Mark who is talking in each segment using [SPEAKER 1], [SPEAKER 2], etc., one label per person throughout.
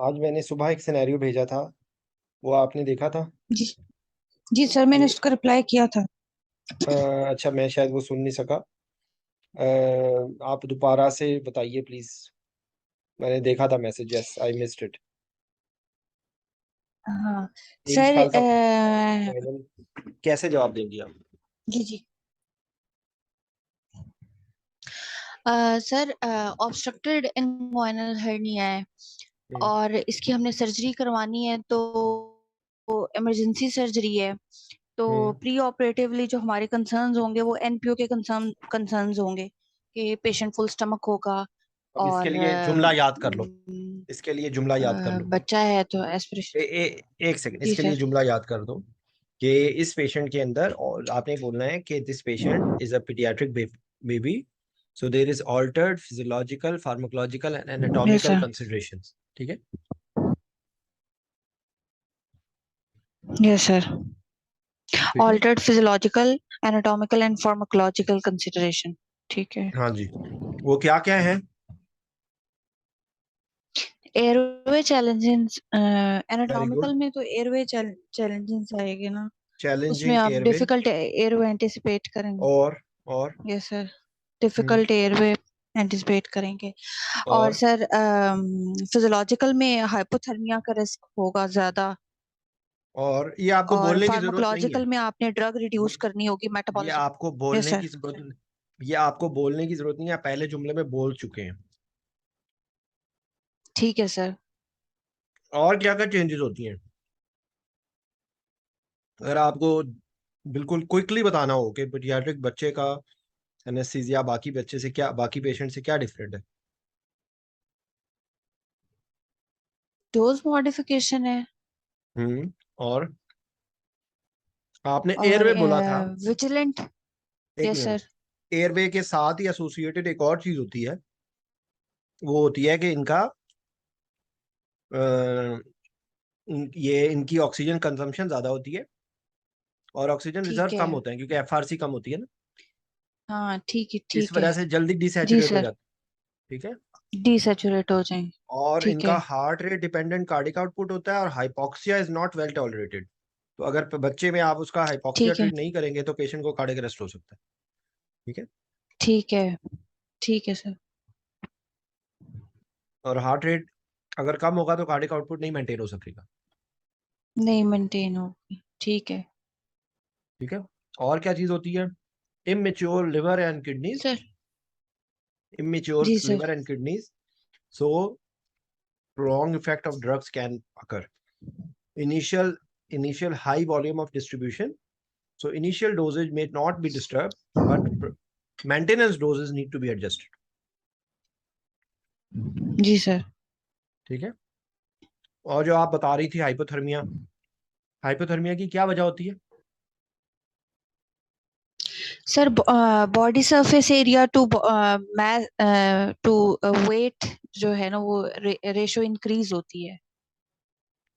[SPEAKER 1] आज मैंने सुबह एक सिनेरियो भेजा था, वो आपने देखा था?
[SPEAKER 2] जी। जी सर, मैंने
[SPEAKER 1] ये
[SPEAKER 2] उसका रिप्लाई किया था।
[SPEAKER 1] अच्छा, मैं शायद वो सुन नहीं सका। आप दोबारा से बताइए प्लीज। मैंने देखा था message, yes I missed it.
[SPEAKER 2] हाँ
[SPEAKER 1] एज
[SPEAKER 2] सर।
[SPEAKER 1] खालसा मैडम, कैसे जवाब देंगी आप?
[SPEAKER 2] जी जी। सर, ऑब्स्ट्रक्टेड इंग्वाइनल हर्निया है
[SPEAKER 1] हम्म।
[SPEAKER 2] और इसकी हमने सर्जरी करवानी है, तो इमरजेंसी सर्जरी है। तो
[SPEAKER 1] हम्म।
[SPEAKER 2] प्री ऑपरेटिवली जो हमारे कंसर्न्स होंगे वो एनपीओ के कंसर्न्स होंगे कि पेशेंट फुल स्टमक होगा
[SPEAKER 1] अब इसके
[SPEAKER 2] और
[SPEAKER 1] लिए जुमला याद कर लो। इसके लिए जुमला याद कर लो।
[SPEAKER 2] बच्चा है तो एस्पिरेशन।
[SPEAKER 1] एक सेकंड,
[SPEAKER 2] जी
[SPEAKER 1] इसके लिए
[SPEAKER 2] सर।
[SPEAKER 1] जुमला याद कर दो कि इस पेशेंट के अंदर, और आपने बोलना है कि this patient is a paediatric baby, so there is altered physiological, pharmacological and
[SPEAKER 2] yes
[SPEAKER 1] anatomical
[SPEAKER 2] sir.
[SPEAKER 1] Considerations. ठीक है।
[SPEAKER 2] Yes sir.
[SPEAKER 1] ठीक है।
[SPEAKER 2] Altered physiological, anatomical and pharmacological consideration. ठीक है।
[SPEAKER 1] हाँ जी। वो क्या क्या है?
[SPEAKER 2] Airway challenges,
[SPEAKER 1] very good.
[SPEAKER 2] Anatomical में तो एयरवे चैलेंजेस आएंगे ना। उसमें
[SPEAKER 1] चैलेंजिंग
[SPEAKER 2] आप
[SPEAKER 1] एयरवे।
[SPEAKER 2] डिफिकल्ट एयरवे एंटिसिपेट करेंगे।
[SPEAKER 1] और
[SPEAKER 2] यस सर।
[SPEAKER 1] हम्म,
[SPEAKER 2] डिफिकल्ट एयरवे एंटिसिपेट करेंगे। और
[SPEAKER 1] और
[SPEAKER 2] सर, फिजियोलॉजिकल में हाइपोथर्मिया का रिस्क होगा ज्यादा।
[SPEAKER 1] और ये आपको
[SPEAKER 2] और
[SPEAKER 1] बोलने की जरूरत नहीं है।
[SPEAKER 2] फार्माकोलॉजिकल में आपने ड्रग रिड्यूस करनी होगी
[SPEAKER 1] ये
[SPEAKER 2] मेटाबॉलिज्म।
[SPEAKER 1] आपको
[SPEAKER 2] यस
[SPEAKER 1] बोलने
[SPEAKER 2] सर।
[SPEAKER 1] की जरूरत ये आपको बोलने की जरूरत नहीं है, आप पहले जुमले में बोल चुके हैं।
[SPEAKER 2] ठीक है सर।
[SPEAKER 1] और क्या क्या चेंजेस होती हैं? अगर आपको बिल्कुल क्विकली बताना हो कि पीडियाट्रिक बच्चे का एनेस्थीसिया बाकी बच्चे से क्या, बाकी पेशेंट से क्या डिफरेंट है?
[SPEAKER 2] डोज मॉडिफिकेशन है।
[SPEAKER 1] और आपने
[SPEAKER 2] और
[SPEAKER 1] एयरवे बोला था।
[SPEAKER 2] विजिलेंट।
[SPEAKER 1] एक
[SPEAKER 2] यस
[SPEAKER 1] मिनट।
[SPEAKER 2] सर।
[SPEAKER 1] एयरवे के साथ ही एसोसिएटेड एक और चीज होती है, वो होती है कि इनका अ, ये इनकी ऑक्सीजन कंजम्पशन ज्यादा होती है और ऑक्सीजन
[SPEAKER 2] ठीक
[SPEAKER 1] रिजर्व
[SPEAKER 2] है।
[SPEAKER 1] कम होता है, क्योंकि एफआरसी कम होती है ना।
[SPEAKER 2] हाँ ठीक है
[SPEAKER 1] इस
[SPEAKER 2] ठीक है।
[SPEAKER 1] वजह से जल्दी
[SPEAKER 2] जी
[SPEAKER 1] डिसैचुरेट हो
[SPEAKER 2] सर।
[SPEAKER 1] जाता है। ठीक है।
[SPEAKER 2] डीसेचुरेट हो जाएंगे।
[SPEAKER 1] और
[SPEAKER 2] ठीक
[SPEAKER 1] इनका
[SPEAKER 2] है।
[SPEAKER 1] Heart rate dependent cardiac output होता है, और hypoxia is not well tolerated. तो अगर बच्चे में आप उसका हाइपॉक्सिया
[SPEAKER 2] ठीक है।
[SPEAKER 1] ट्रीट नहीं करेंगे तो पेशेंट को कार्डियक अरेस्ट हो सकता है। ठीक है।
[SPEAKER 2] ठीक है। ठीक है सर।
[SPEAKER 1] और हार्ट रेट अगर कम होगा तो कार्डिक आउटपुट नहीं मेंटेन हो सकेगा।
[SPEAKER 2] नहीं मेंटेन होगी। ठीक है।
[SPEAKER 1] ठीक है। और क्या चीज होती है? Immature liver and kidneys.
[SPEAKER 2] Sir.
[SPEAKER 1] Immature
[SPEAKER 2] जी sir.
[SPEAKER 1] Liver and kidneys, so prolonged effect of drugs can occur. Initial high volume of distribution, so initial dosage may not be disturbed, but maintenance doses need to be adjusted.
[SPEAKER 2] जी sir.
[SPEAKER 1] ठीक है। और जो आप बता रही थी hypothermia, hypothermia की क्या वजह होती है?
[SPEAKER 2] Sir, body surface area to mass to weight जो है ना, वो रेशो इंक्रीज होती है।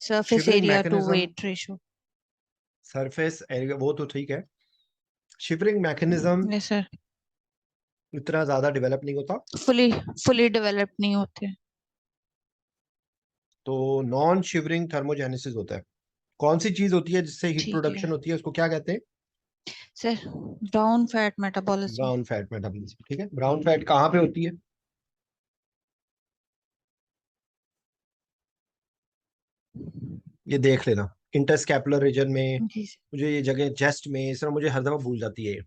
[SPEAKER 2] Surface
[SPEAKER 1] shivering
[SPEAKER 2] area to
[SPEAKER 1] mechanism.
[SPEAKER 2] Weight ratio.
[SPEAKER 1] Surface area वो तो ठीक है। Shivering mechanism
[SPEAKER 2] yes sir.
[SPEAKER 1] इतना ज्यादा डेवलप नहीं होता।
[SPEAKER 2] फुली फुली डेवलप नहीं होते।
[SPEAKER 1] तो नॉन शिवरिंग थर्मोजेनेसिस होता है। कौन सी चीज होती है जिससे हीट
[SPEAKER 2] ठीक है
[SPEAKER 1] प्रोडक्शन होती है, उसको क्या कहते हैं?
[SPEAKER 2] Sir. Brown fat metabolism.
[SPEAKER 1] Brown fat metabolism. ठीक है। ब्राउन फैट कहाँ पे होती है? ये देख लेना, इंटरस्कैपुलर रीजन में।
[SPEAKER 2] जी सर।
[SPEAKER 1] मुझे ये जगह चेस्ट में, इस तरह मुझे हर दफा भूल जाती है ये।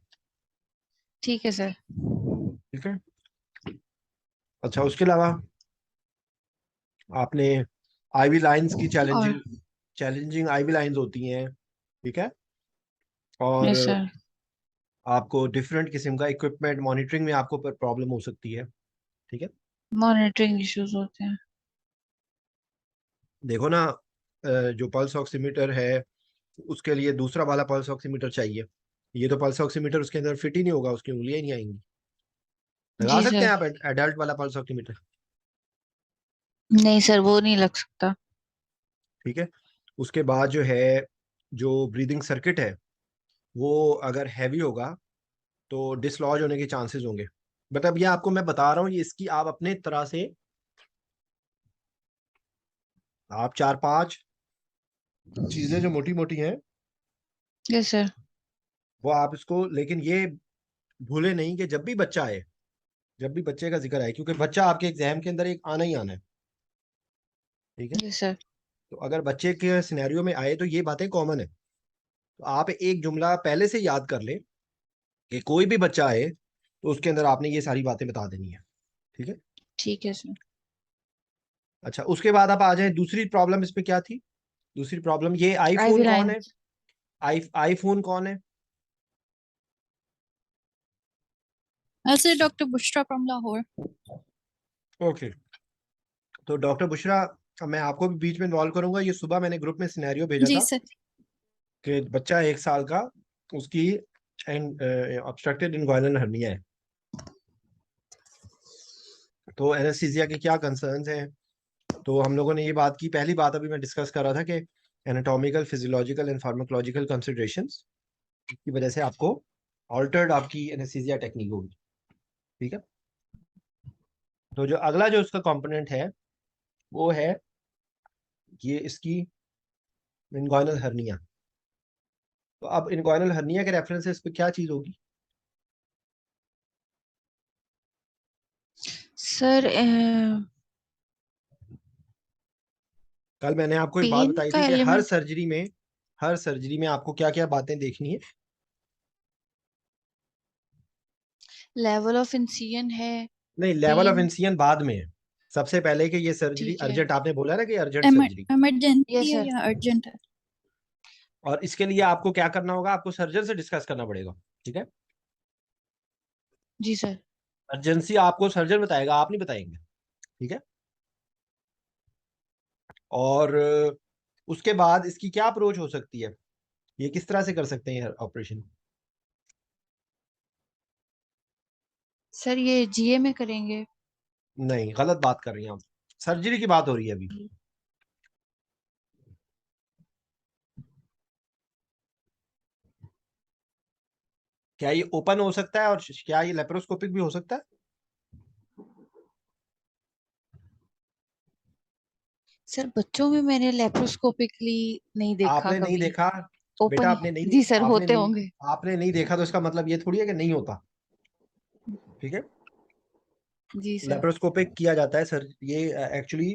[SPEAKER 2] ठीक है सर।
[SPEAKER 1] ठीक है। अच्छा, उसके अलावा आपने आईवी लाइंस की
[SPEAKER 2] और
[SPEAKER 1] चैलेंजिंग आईवी लाइंस होती हैं। ठीक है। और
[SPEAKER 2] यस सर।
[SPEAKER 1] आपको डिफरेंट किस्म का इक्विपमेंट मॉनिटरिंग में आपको प्रॉब्लम हो सकती है। ठीक है।
[SPEAKER 2] मॉनिटरिंग इश्यूज होते हैं।
[SPEAKER 1] देखो ना, जो पल्स ऑक्सीमीटर है उसके लिए दूसरा वाला पल्स ऑक्सीमीटर चाहिए। ये तो पल्स ऑक्सीमीटर उसके अंदर फिट ही नहीं होगा, उसकी उंगलियां ही नहीं आएंगी। लगा
[SPEAKER 2] जी
[SPEAKER 1] सकते हैं
[SPEAKER 2] सर।
[SPEAKER 1] आप एडल्ट वाला पल्स ऑक्सीमीटर?
[SPEAKER 2] नहीं सर, वो नहीं लग सकता।
[SPEAKER 1] ठीक है। उसके बाद जो है, जो ब्रीदिंग सर्किट है वो अगर हैवी होगा तो डिसलॉज होने के चांसेस होंगे। मतलब ये आपको मैं बता रहा हूँ, ये इसकी आप अपने तरह से आप 4-5 चीजें जो मोटी मोटी हैं
[SPEAKER 2] यस सर।
[SPEAKER 1] वो आप इसको, लेकिन ये भूले नहीं कि जब भी बच्चा आए, जब भी बच्चे का जिक्र आए, क्योंकि बच्चा आपके एग्जाम के अंदर एक आना ही आना है, ठीक है।
[SPEAKER 2] Yes sir.
[SPEAKER 1] तो अगर बच्चे के सिनेरियो में आए तो ये बातें कॉमन है, तो आप एक जुमला पहले से याद कर ले कि कोई भी बच्चा आए तो उसके अंदर आपने ये सारी बातें बता देनी है, ठीक है।
[SPEAKER 2] ठीक है सर।
[SPEAKER 1] अच्छा, उसके बाद आप आ जाए, दूसरी प्रॉब्लम इसमें क्या थी? दूसरी प्रॉब्लम, ये
[SPEAKER 2] आईवी
[SPEAKER 1] आईफोन कौन
[SPEAKER 2] लाइन।
[SPEAKER 1] है? आईफोन कौन है?
[SPEAKER 3] Sir doctor Bushra from Lahore.
[SPEAKER 1] Okay, तो डॉक्टर बुशरा, मैं आपको भी बीच में इन्वॉल्व करूंगा। ये सुबह मैंने ग्रुप में सिनेरियो भेजा
[SPEAKER 3] जी
[SPEAKER 1] था
[SPEAKER 3] सर।
[SPEAKER 1] कि बच्चा 1 साल का, उसकी ऑब्स्ट्रक्टेड इन्ग्वायनल हर्निया है, तो एनेस्थीसिया के क्या कंसर्न्स हैं। तो हम लोगों ने ये बात की, पहली बात अभी मैं डिस्कस कर रहा था कि anatomical, physiological and pharmacological considerations की वजह से आपको ऑल्टर्ड आपकी एनेस्थीसिया टेक्निक होगी, ठीक है। तो जो अगला जो उसका कंपोनेंट है वो है ये इसकी इन्ग्वायनल हर्निया। तो अब इन्ग्वायनल हर्निया के रेफरेंस से इस पे क्या चीज होगी?
[SPEAKER 2] सर
[SPEAKER 1] कल मैंने आपको एक बात
[SPEAKER 2] पेन
[SPEAKER 1] बताई
[SPEAKER 2] का
[SPEAKER 1] थी कि
[SPEAKER 2] एलिमेंट।
[SPEAKER 1] हर सर्जरी में आपको क्या क्या बातें देखनी है।
[SPEAKER 2] लेवल ऑफ इंसिजन है।
[SPEAKER 1] नहीं, लेवल ऑफ
[SPEAKER 2] पेन।
[SPEAKER 1] इंसिजन बाद में है, सबसे पहले कि ये सर्जरी
[SPEAKER 2] ठीक है।
[SPEAKER 1] अर्जेंट, आपने बोला ना कि अर्जेंट सर्जरी,
[SPEAKER 3] इमरजेंसी
[SPEAKER 2] यस
[SPEAKER 3] है
[SPEAKER 2] सर।
[SPEAKER 3] या अर्जेंट है?
[SPEAKER 1] और इसके लिए आपको क्या करना होगा? आपको सर्जन से डिस्कस करना पड़ेगा, ठीक है।
[SPEAKER 2] जी सर।
[SPEAKER 1] अर्जेंसी आपको सर्जन बताएगा, आप नहीं बताएंगे, ठीक है। और उसके बाद इसकी क्या अप्रोच हो सकती है, ये किस तरह से कर सकते हैं ऑपरेशन?
[SPEAKER 2] सर ये जीए में करेंगे।
[SPEAKER 1] नहीं, गलत बात कर रही हैं आप, सर्जरी की बात हो रही है अभी। क्या ये ओपन हो सकता है, और क्या ये लेप्रोस्कोपिक भी हो सकता है?
[SPEAKER 2] सर बच्चों में मैंने लेप्रोस्कोपिकली नहीं देखा
[SPEAKER 1] आपने नहीं
[SPEAKER 2] कभी।
[SPEAKER 1] देखा? बेटा
[SPEAKER 2] ओपन
[SPEAKER 1] आपने
[SPEAKER 2] ही।
[SPEAKER 1] नहीं,
[SPEAKER 2] जी सर,
[SPEAKER 1] आपने
[SPEAKER 2] होते
[SPEAKER 1] नहीं,
[SPEAKER 2] होंगे।
[SPEAKER 1] आपने नहीं देखा तो इसका मतलब ये थोड़ी है कि नहीं होता, ठीक है।
[SPEAKER 2] जी सर।
[SPEAKER 1] लेप्रोस्कोपिक किया जाता है सर, ये एक्चुअली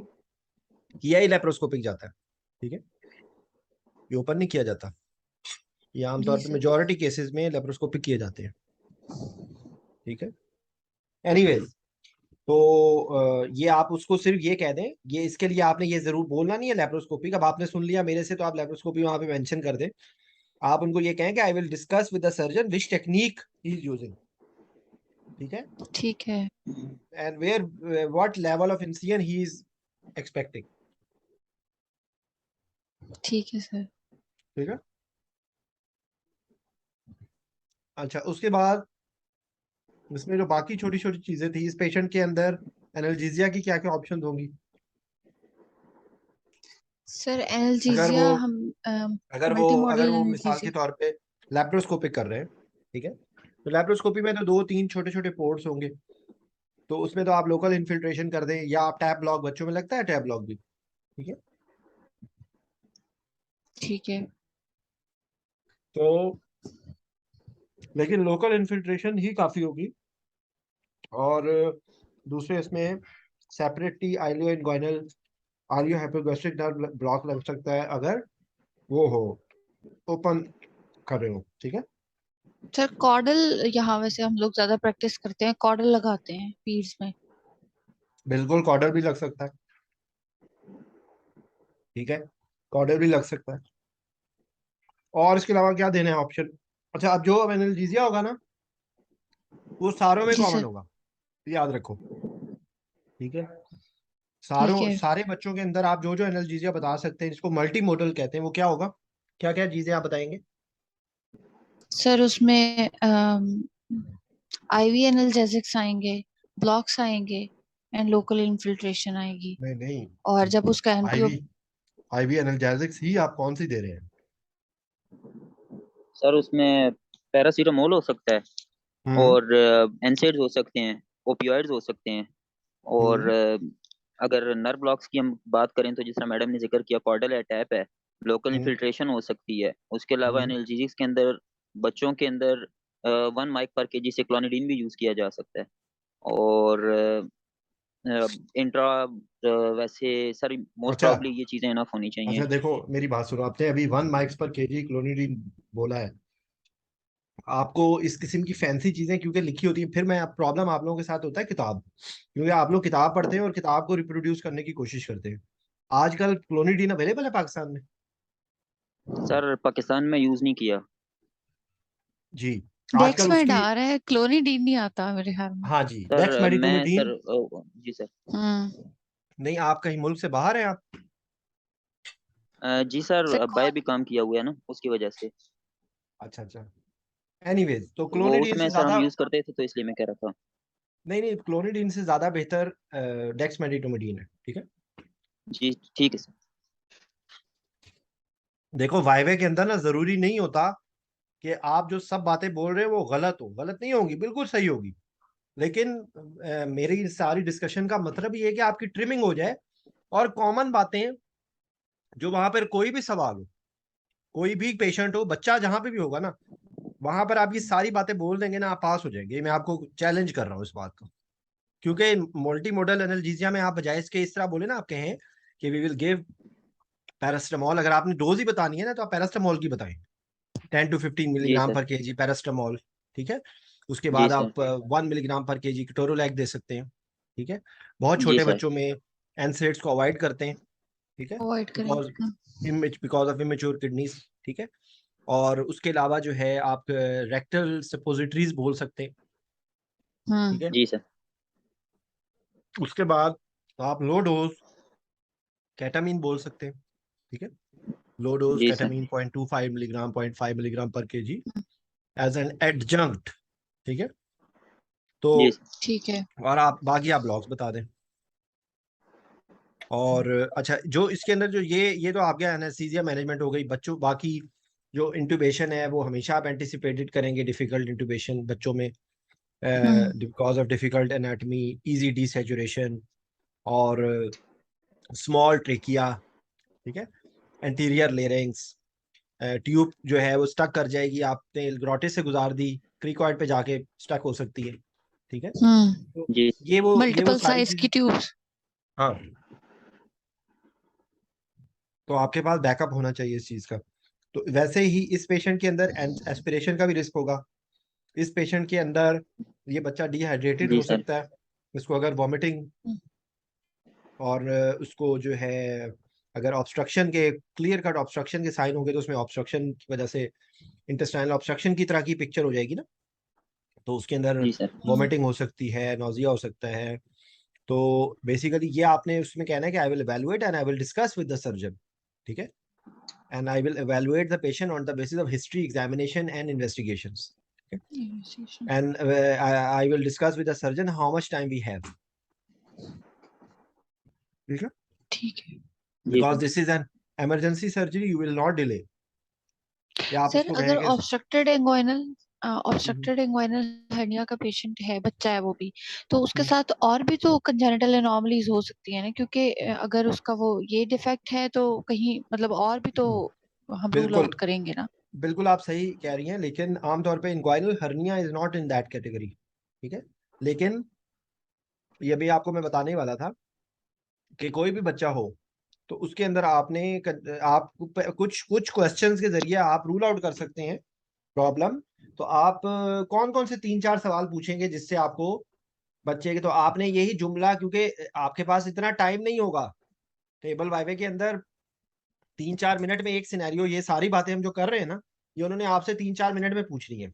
[SPEAKER 1] किया ही लेप्रोस्कोपिक जाता है, ठीक है। ये ओपन नहीं किया जाता, ये
[SPEAKER 2] जी
[SPEAKER 1] आमतौर पे
[SPEAKER 2] सर।
[SPEAKER 1] मेजोरिटी केसेस में लेप्रोस्कोपिक किए जाते हैं, ठीक है। एनीवेज, तो ये आप उसको सिर्फ ये कह दें, ये इसके लिए आपने ये जरूर बोलना नहीं है लेप्रोस्कोपिक। अब आपने सुन लिया मेरे से तो आप लेप्रोस्कोपी वहां पे मेंशन कर दें। आप उनको ये कहें कि I will discuss with the surgeon which technique he is using, ठीक है,
[SPEAKER 2] ठीक है।
[SPEAKER 1] And where what level of incision he is expecting,
[SPEAKER 2] ठीक है सर।
[SPEAKER 1] ठीक है। अच्छा, उसके बाद इसमें जो बाकी छोटी छोटी चीजें थी, इस पेशेंट के अंदर एनाल्जेसिया की क्या क्या ऑप्शन होंगी?
[SPEAKER 2] सर
[SPEAKER 1] अगर वो
[SPEAKER 2] एनाल्जेसिया हम मल्टी
[SPEAKER 1] अगर
[SPEAKER 2] मॉडल
[SPEAKER 1] वो मिसाल के
[SPEAKER 2] एनाल्जेसिया।
[SPEAKER 1] तौर पे लेप्रोस्कोपिक कर रहे हैं, ठीक है, तो लेप्रोस्कोपी में तो 2-3 छोटे छोटे पोर्ट्स होंगे, तो उसमें तो आप लोकल इन्फिल्ट्रेशन कर दें, या आप टैप ब्लॉक, बच्चों में लगता है टैप ब्लॉक भी, ठीक है।
[SPEAKER 2] ठीक है।
[SPEAKER 1] तो लेकिन लोकल इन्फिल्ट्रेशन ही काफी होगी, और दूसरे इसमें separately ilio inguinal ilio hypogastric nerve block लग सकता है अगर वो हो, ओपन कर रहे हो, ठीक है।
[SPEAKER 2] सर कॉर्डल यहाँ वैसे हम लोग ज्यादा प्रैक्टिस करते हैं, कॉर्डल लगाते हैं पीड्स में।
[SPEAKER 1] बिल्कुल, कॉर्डर भी लग सकता है, ठीक है, कॉर्डर भी लग सकता है। और इसके अलावा क्या देना है ऑप्शन? अच्छा, अब जो एनाल्जेसिया होगा ना, वो सारों में
[SPEAKER 2] जी
[SPEAKER 1] कॉमन
[SPEAKER 2] सर।
[SPEAKER 1] होगा, याद रखो, ठीक है।
[SPEAKER 2] ठीक
[SPEAKER 1] सारों
[SPEAKER 2] है।
[SPEAKER 1] सारे बच्चों के अंदर आप जो जो एनाल्जेसिया बता सकते हैं, जिसको मल्टी मोडल कहते हैं, वो क्या होगा? क्या क्या चीजें आप बताएंगे?
[SPEAKER 2] सर उसमें आईवी एनाल्जेसिक्स आएंगे, ब्लॉक्स आएंगे एंड लोकल इन्फिल्ट्रेशन आएगी।
[SPEAKER 1] नहीं नहीं,
[SPEAKER 2] और जब उसका एंटी।
[SPEAKER 1] आईवी आईवी एनाल्जेसिक्स ही आप कौन सी दे रहे हैं?
[SPEAKER 4] सर उसमें पैरासीटामोल हो सकता है,
[SPEAKER 1] हम्म
[SPEAKER 4] और एनसेड्स हो सकते हैं, ओपियोइड्स हो सकते हैं, और
[SPEAKER 1] हम्म
[SPEAKER 4] अगर नर्व ब्लॉक्स की हम बात करें तो जिस तरह मैडम ने जिक्र किया कॉर्डल या टैप है, लोकल
[SPEAKER 1] हम्म,
[SPEAKER 4] इन्फिल्ट्रेशन हो सकती है। उसके अलावा
[SPEAKER 1] हम्म।
[SPEAKER 4] एनाल्जेसिक्स के अंदर बच्चों के अंदर 1 माइक पर केजी से क्लोनिडीन भी यूज किया जा सकता है। और इंट्रा वैसे सर मोस्ट
[SPEAKER 1] अच्छा,
[SPEAKER 4] प्रॉब्ली ये चीजें इनफ होनी चाहिए।
[SPEAKER 1] अच्छा, देखो मेरी बात सुनो। आपने अभी 1 माइक्स पर केजी क्लोनिडीन बोला है। आपको इस किस्म की फैंसी चीजें क्योंकि लिखी होती हैं, फिर मैं प्रॉब्लम आप लोगों के साथ होता है किताब, क्योंकि आप लोग किताब पढ़ते हैं और किताब को रिप्रोड्यूस करने की कोशिश करते हैं। आजकल क्लोनिडीन अवेलेबल है पाकिस्तान में?
[SPEAKER 4] सर पाकिस्तान में यूज नहीं किया।
[SPEAKER 1] जी।
[SPEAKER 2] डेक्स
[SPEAKER 1] आजकल
[SPEAKER 2] में
[SPEAKER 1] उसकी,
[SPEAKER 2] आ रहा है, क्लोनिडीन नहीं आता मेरे ख्याल में।
[SPEAKER 1] हाँ जी,
[SPEAKER 4] सर मैं
[SPEAKER 1] डेक्समेडिटोमेडिन।
[SPEAKER 4] सर जी सर।
[SPEAKER 2] हम्म।
[SPEAKER 1] नहीं, आप कहीं मुल्क से बाहर हैं आप?
[SPEAKER 4] जी सर,
[SPEAKER 2] सर
[SPEAKER 4] बाय
[SPEAKER 2] कौन?
[SPEAKER 4] भी काम किया हुआ है ना उसकी वजह से।
[SPEAKER 1] अच्छा, अच्छा। एनीवेज, तो
[SPEAKER 4] वो
[SPEAKER 1] क्लोनिडीन
[SPEAKER 4] उसमें
[SPEAKER 1] से
[SPEAKER 4] सर हम
[SPEAKER 1] ज्यादा,
[SPEAKER 4] यूज करते थे तो इसलिए मैं कह रहा था।
[SPEAKER 1] नहीं नहीं, क्लोनिडीन से ज्यादा बेहतर डेक्समेडिटोमेडिन है, ठीक है।
[SPEAKER 4] जी ठीक है सर।
[SPEAKER 1] देखो, वाइवे के अंदर ना जरूरी नहीं होता कि आप जो सब बातें बोल रहे हो वो गलत हो, गलत नहीं होगी, बिल्कुल सही होगी। लेकिन मेरी सारी डिस्कशन का मतलब ये है कि आपकी ट्रिमिंग हो जाए और कॉमन बातें, जो वहां पर कोई भी सवाल हो, कोई भी पेशेंट हो, बच्चा जहां पे भी होगा ना, वहां पर आप ये सारी बातें बोल देंगे ना, आप पास हो जाएंगे। मैं आपको चैलेंज कर रहा हूँ इस बात को, क्योंकि मल्टी मोडल एनाल्जीसिया में आप बजाय इसके इस तरह बोले ना, आप कहें कि वी विल गिव पैरास्टामोल। अगर आपने डोज ही बतानी है ना, तो आप पैरास्टामोल की बताएं, 10 to 15
[SPEAKER 4] जी
[SPEAKER 1] मिलीग्राम
[SPEAKER 4] सर।
[SPEAKER 1] पर केजी पैरास्टामोल, ठीक है। उसके
[SPEAKER 4] जी
[SPEAKER 1] बाद
[SPEAKER 4] सर।
[SPEAKER 1] आप 1 मिलीग्राम पर केजी केटोरोलैक दे सकते हैं, ठीक है। बहुत
[SPEAKER 4] जी
[SPEAKER 1] छोटे
[SPEAKER 4] सर।
[SPEAKER 1] बच्चों में एनसेड्स को अवॉइड करते हैं, ठीक है,
[SPEAKER 2] अवॉइड करें।
[SPEAKER 1] Because because of immature kidneys, ठीक है। और उसके अलावा जो है आप रेक्टल सपोजिटरीज बोल सकते हैं, ठीक है।
[SPEAKER 4] जी सर।
[SPEAKER 1] उसके बाद आप लो डोज कैटामीन बोल सकते हैं, ठीक है। लो डोज
[SPEAKER 4] जी सर।
[SPEAKER 1] कैटामीन 0.25 मिलीग्राम, 0.5 मिलीग्राम पर केजी एज एन एडजंक्ट, ठीक है। तो
[SPEAKER 4] जी सर।
[SPEAKER 2] ठीक है।
[SPEAKER 1] और आप बाकी आप ब्लॉक्स बता दें। और अच्छा, जो इसके अंदर जो ये तो आपके एनेस्थीसिया मैनेजमेंट हो गई बच्चों। बाकी जो इंटुबेशन है वो हमेशा आप एंटिसिपेटेड करेंगे, डिफिकल्ट इंटुबेशन बच्चों में because of difficult anatomy, easy desaturation और स्मॉल ट्रेकिया, ठीक है, एंटीरियर लेरिंग्स, ट्यूब जो है वो स्टक कर जाएगी, आपने ग्रोटे से गुजार दी, क्रिकॉइड पे जाके स्टक हो सकती है, ठीक है। तो
[SPEAKER 4] जी
[SPEAKER 1] ये वो
[SPEAKER 2] मल्टीपल
[SPEAKER 1] सारी
[SPEAKER 2] साइज की
[SPEAKER 1] चीजें,
[SPEAKER 2] ट्यूब्स।
[SPEAKER 1] हाँ। तो आपके पास बैकअप होना चाहिए इस चीज का। तो वैसे ही इस पेशेंट के अंदर एस्पिरेशन का भी रिस्क होगा। इस पेशेंट के अंदर ये बच्चा डिहाइड्रेटेड
[SPEAKER 4] जी
[SPEAKER 1] हो
[SPEAKER 4] सर।
[SPEAKER 1] सकता है, इसको अगर वॉमिटिंग और उसको जो है, अगर ऑब्स्ट्रक्शन के, क्लियर कट ऑब्स्ट्रक्शन के साइन होंगे, तो उसमें ऑब्स्ट्रक्शन की वजह से इंटेस्टाइनल ऑब्स्ट्रक्शन की तरह की पिक्चर हो जाएगी ना, तो उसके अंदर
[SPEAKER 4] जी सर।
[SPEAKER 1] वॉमिटिंग हो सकती है, नोजिया हो सकता है। तो बेसिकली ये आपने उसमें कहना है कि I will evaluate and I will discuss with the surgeon, ठीक है, and I will evaluate the patient on the basis of history, examination, and investigations. Okay? And I will discuss with the surgeon how much time we have. ठीक है?
[SPEAKER 2] ठीक है
[SPEAKER 4] जी
[SPEAKER 1] Because
[SPEAKER 4] sir.
[SPEAKER 1] this is an emergency surgery, you will not delay. या आप
[SPEAKER 2] sir.
[SPEAKER 1] उसको
[SPEAKER 2] अगर
[SPEAKER 1] कहेंगे।
[SPEAKER 2] Obstructed inguinal hernia का पेशेंट है, बच्चा है वो भी, तो उसके
[SPEAKER 1] हम्म,
[SPEAKER 2] साथ और भी तो कंजेनिटल एनॉमलीज हो सकती है ना, क्योंकि अगर उसका वो ये डिफेक्ट है तो कहीं मतलब और भी तो हम रूल
[SPEAKER 1] बिल्कुल,
[SPEAKER 2] आउट करेंगे ना।
[SPEAKER 1] बिल्कुल आप सही कह रही हैं, लेकिन आमतौर पे inguinal hernia is not in that category, ठीक है। लेकिन ये भी आपको मैं बताने वाला था कि कोई भी बच्चा हो, तो उसके अंदर आप कुछ कुछ क्वेश्चंस के जरिए आप रूल आउट कर सकते हैं प्रॉब्लम। तो आप कौन कौन से 3-4 सवाल पूछेंगे जिससे आपको बच्चे के, तो आपने यही जुमला, क्योंकि आपके पास इतना टाइम नहीं होगा टेबल वाइवे के अंदर 3-4 मिनट में एक सिनेरियो, ये सारी बातें हम जो कर रहे हैं ना, ये उन्होंने आपसे 3-4 मिनट में पूछनी है।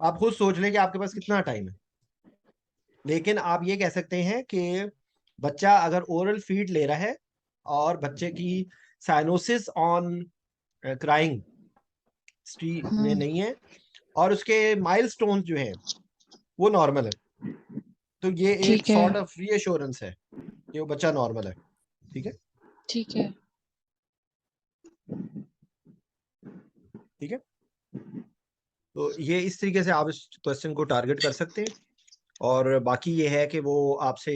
[SPEAKER 1] आप खुद सोच लें कि आपके पास कितना टाइम है। लेकिन आप ये कह सकते हैं कि बच्चा अगर ओरल फीड ले रहा है और बच्चे की साइनोसिस ऑन क्राइंग में नहीं है, और उसके माइलस्टोन्स जो हैं वो नॉर्मल है, तो ये एक
[SPEAKER 2] ठीक है।
[SPEAKER 1] सॉर्ट ऑफ रीअश्योरेंस है कि वो बच्चा नॉर्मल है, ठीक है।
[SPEAKER 2] ठीक है।
[SPEAKER 1] ठीक है, तो ये इस तरीके से आप इस क्वेश्चन को टारगेट कर सकते हैं। और बाकी ये है कि वो आपसे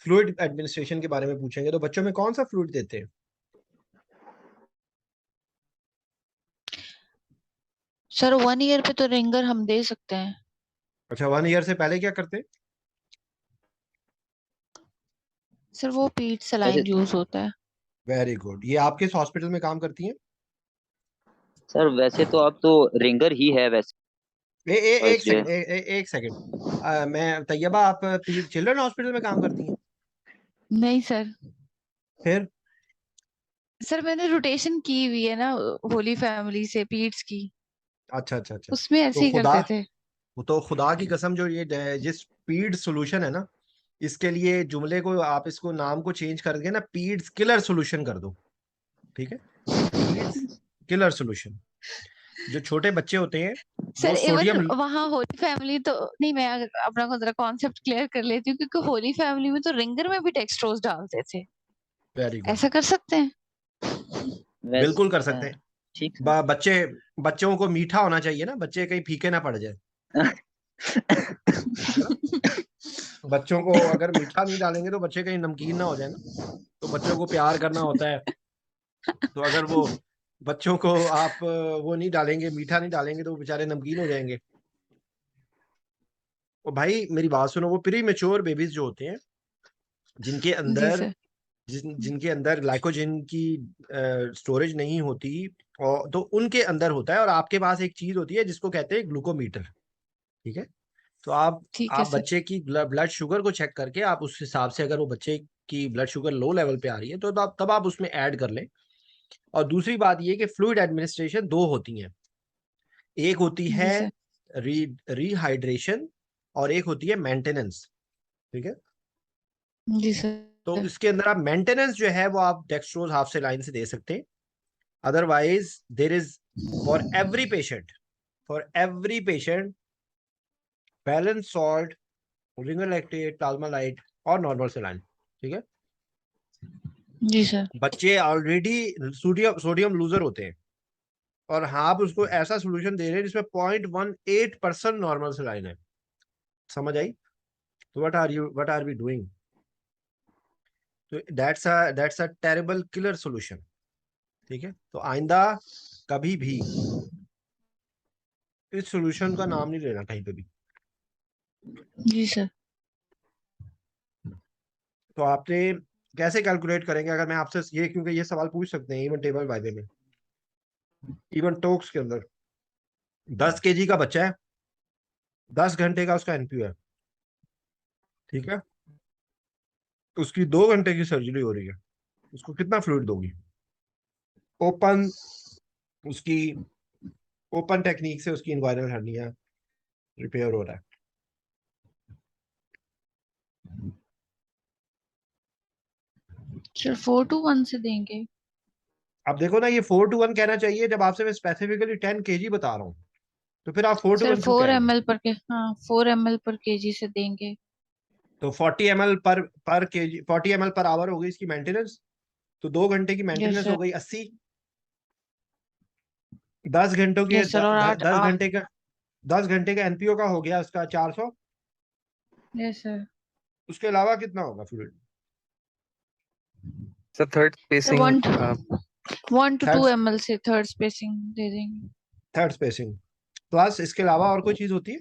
[SPEAKER 1] फ्लूइड एडमिनिस्ट्रेशन के बारे में पूछेंगे तो बच्चों में कौन सा फ्लूइड देते हैं?
[SPEAKER 2] सर 1 ईयर पे तो रिंगर हम दे सकते हैं।
[SPEAKER 1] अच्छा, 1 ईयर से पहले क्या करते हैं?
[SPEAKER 2] सर वो पीट
[SPEAKER 4] वैसे
[SPEAKER 2] सलाइन यूज होता है।
[SPEAKER 1] Very good. ये आप किस हॉस्पिटल में काम करती हैं?
[SPEAKER 4] सर वैसे तो आप तो रिंगर ही है वैसे
[SPEAKER 1] एक
[SPEAKER 4] जो
[SPEAKER 1] सेकंड,
[SPEAKER 4] है।
[SPEAKER 1] एक सेकंड। मैं तैयबा, आप चिल्ड्रन हॉस्पिटल में काम करती हैं?
[SPEAKER 2] नहीं सर।
[SPEAKER 1] फिर?
[SPEAKER 2] सर मैंने रोटेशन की हुई है ना होली फैमिली से पीट्स की,
[SPEAKER 1] अच्छा अच्छा अच्छा।
[SPEAKER 2] उसमें
[SPEAKER 1] तो
[SPEAKER 2] ऐसे ही
[SPEAKER 1] खुदा,
[SPEAKER 2] करते थे।
[SPEAKER 1] वो तो खुदा की कसम, जो ये जिस पीड सॉल्यूशन है ना, इसके लिए जुमले को आप इसको नाम को चेंज करके ना पीड्स किलर सॉल्यूशन कर दो। ठीक है? पीड्स किलर सॉल्यूशन। जो छोटे बच्चे होते हैं वो
[SPEAKER 2] सर इवन
[SPEAKER 1] सोडियम।
[SPEAKER 2] वहाँ होली फैमिली तो नहीं, मैं अपना को जरा कॉन्सेप्ट क्लियर कर लेती हूँ, क्योंकि होली फैमिली में तो रिंगर में भी डेक्सट्रोज डालते थे।
[SPEAKER 1] Very good.
[SPEAKER 2] ऐसा कर सकते हैं?
[SPEAKER 1] बिल्कुल कर
[SPEAKER 4] वैसे
[SPEAKER 1] सकते हैं।
[SPEAKER 4] ठीक
[SPEAKER 1] बच्चे, बच्चों को मीठा होना चाहिए ना, बच्चे कहीं फीके ना पड़ जाए। ठीक है ना? बच्चों को अगर मीठा नहीं डालेंगे तो बच्चे कहीं नमकीन ना हो जाए ना। तो बच्चों को प्यार करना होता है, तो अगर वो बच्चों को आप वो नहीं डालेंगे, मीठा नहीं डालेंगे, तो वो बेचारे नमकीन हो जाएंगे। और भाई मेरी बात सुनो, वो प्री मेच्योर बेबीज जो होते हैं, जिनके
[SPEAKER 2] जी
[SPEAKER 1] अंदर
[SPEAKER 2] सर।
[SPEAKER 1] जिनके अंदर ग्लाइकोजन की स्टोरेज नहीं होती, और तो उनके अंदर होता है। और आपके पास एक चीज होती है जिसको कहते हैं ग्लूकोमीटर। ठीक है? तो
[SPEAKER 2] ठीक है
[SPEAKER 1] आप
[SPEAKER 2] सर।
[SPEAKER 1] बच्चे की ब्लड शुगर को चेक करके, आप उस हिसाब से, अगर वो बच्चे की ब्लड शुगर लो लेवल पे आ रही है तो तब आप उसमें ऐड कर लें। और दूसरी बात ये कि फ्लूइड एडमिनिस्ट्रेशन दो होती हैं। एक होती
[SPEAKER 2] जी
[SPEAKER 1] है
[SPEAKER 2] सर।
[SPEAKER 1] रीहाइड्रेशन, और एक होती है मेंटेनेंस। ठीक है?
[SPEAKER 2] जी
[SPEAKER 1] तो
[SPEAKER 2] सर।
[SPEAKER 1] इसके अंदर आप मेंटेनेंस जो है वो आप डेक्सट्रोज हाफ से लाइन से दे सकते हैं। Otherwise there is, for every patient, balance salt, Ringer lactate, Plasma Lyte और नॉर्मल सेलाइन। ठीक है?
[SPEAKER 2] जी सर।
[SPEAKER 1] बच्चे ऑलरेडी सोडियम लूजर होते हैं, और हाँ आप उसको ऐसा सोल्यूशन दे रहे हैं जिसमें 0.18% नॉर्मल सेलाइन है। समझ आई? तो व्हाट आर वी डूइंग? तो that's a terrible killer solution. ठीक है? तो आइंदा कभी भी इस सॉल्यूशन का नाम नहीं लेना कहीं पे भी।
[SPEAKER 2] जी सर।
[SPEAKER 1] तो आपने कैसे कैलकुलेट करेंगे? अगर मैं आपसे ये, क्योंकि ये सवाल पूछ सकते हैं इवन टेबल वाइवे में, इवन टोक्स के अंदर, 10 kg का बच्चा है, 10 घंटे का उसका एनपीयू है। ठीक है? उसकी 2 घंटे की सर्जरी हो रही है, उसको कितना फ्लूइड दोगी? ओपन, उसकी ओपन टेक्निक से उसकी इन्वायरल हर्निया रिपेयर हो रहा है।
[SPEAKER 2] सर 4 to 1 से देंगे।
[SPEAKER 1] अब देखो ना, ये 4 to 1 कहना चाहिए, जब आपसे मैं स्पेसिफिकली 10 kg बता रहा हूँ, तो फिर आप 4 to
[SPEAKER 2] सर
[SPEAKER 1] 1 क्यों कह
[SPEAKER 2] 4
[SPEAKER 1] रहे हो?
[SPEAKER 2] ml पर के, हाँ 4 ml पर केजी से देंगे।
[SPEAKER 1] तो 40 ml पर केजी, 40 ml पर आवर हो गई इसकी मेंटेनेंस। तो 2 घंटे की
[SPEAKER 2] यस
[SPEAKER 1] मेंटेनेंस हो
[SPEAKER 2] सर।
[SPEAKER 1] गई 80। 10 घंटों के
[SPEAKER 2] यस सर। और 8
[SPEAKER 1] दस घंटे का 10 घंटे का एनपीओ का हो गया उसका 400।
[SPEAKER 2] Yes sir.
[SPEAKER 1] उसके अलावा कितना होगा fluid?
[SPEAKER 5] Sir third
[SPEAKER 2] sir
[SPEAKER 5] spacing
[SPEAKER 2] 1 to 2 ml से थर्ड स्पेसिंग दे देंगे।
[SPEAKER 1] थर्ड स्पेसिंग प्लस, इसके अलावा और कोई चीज होती है?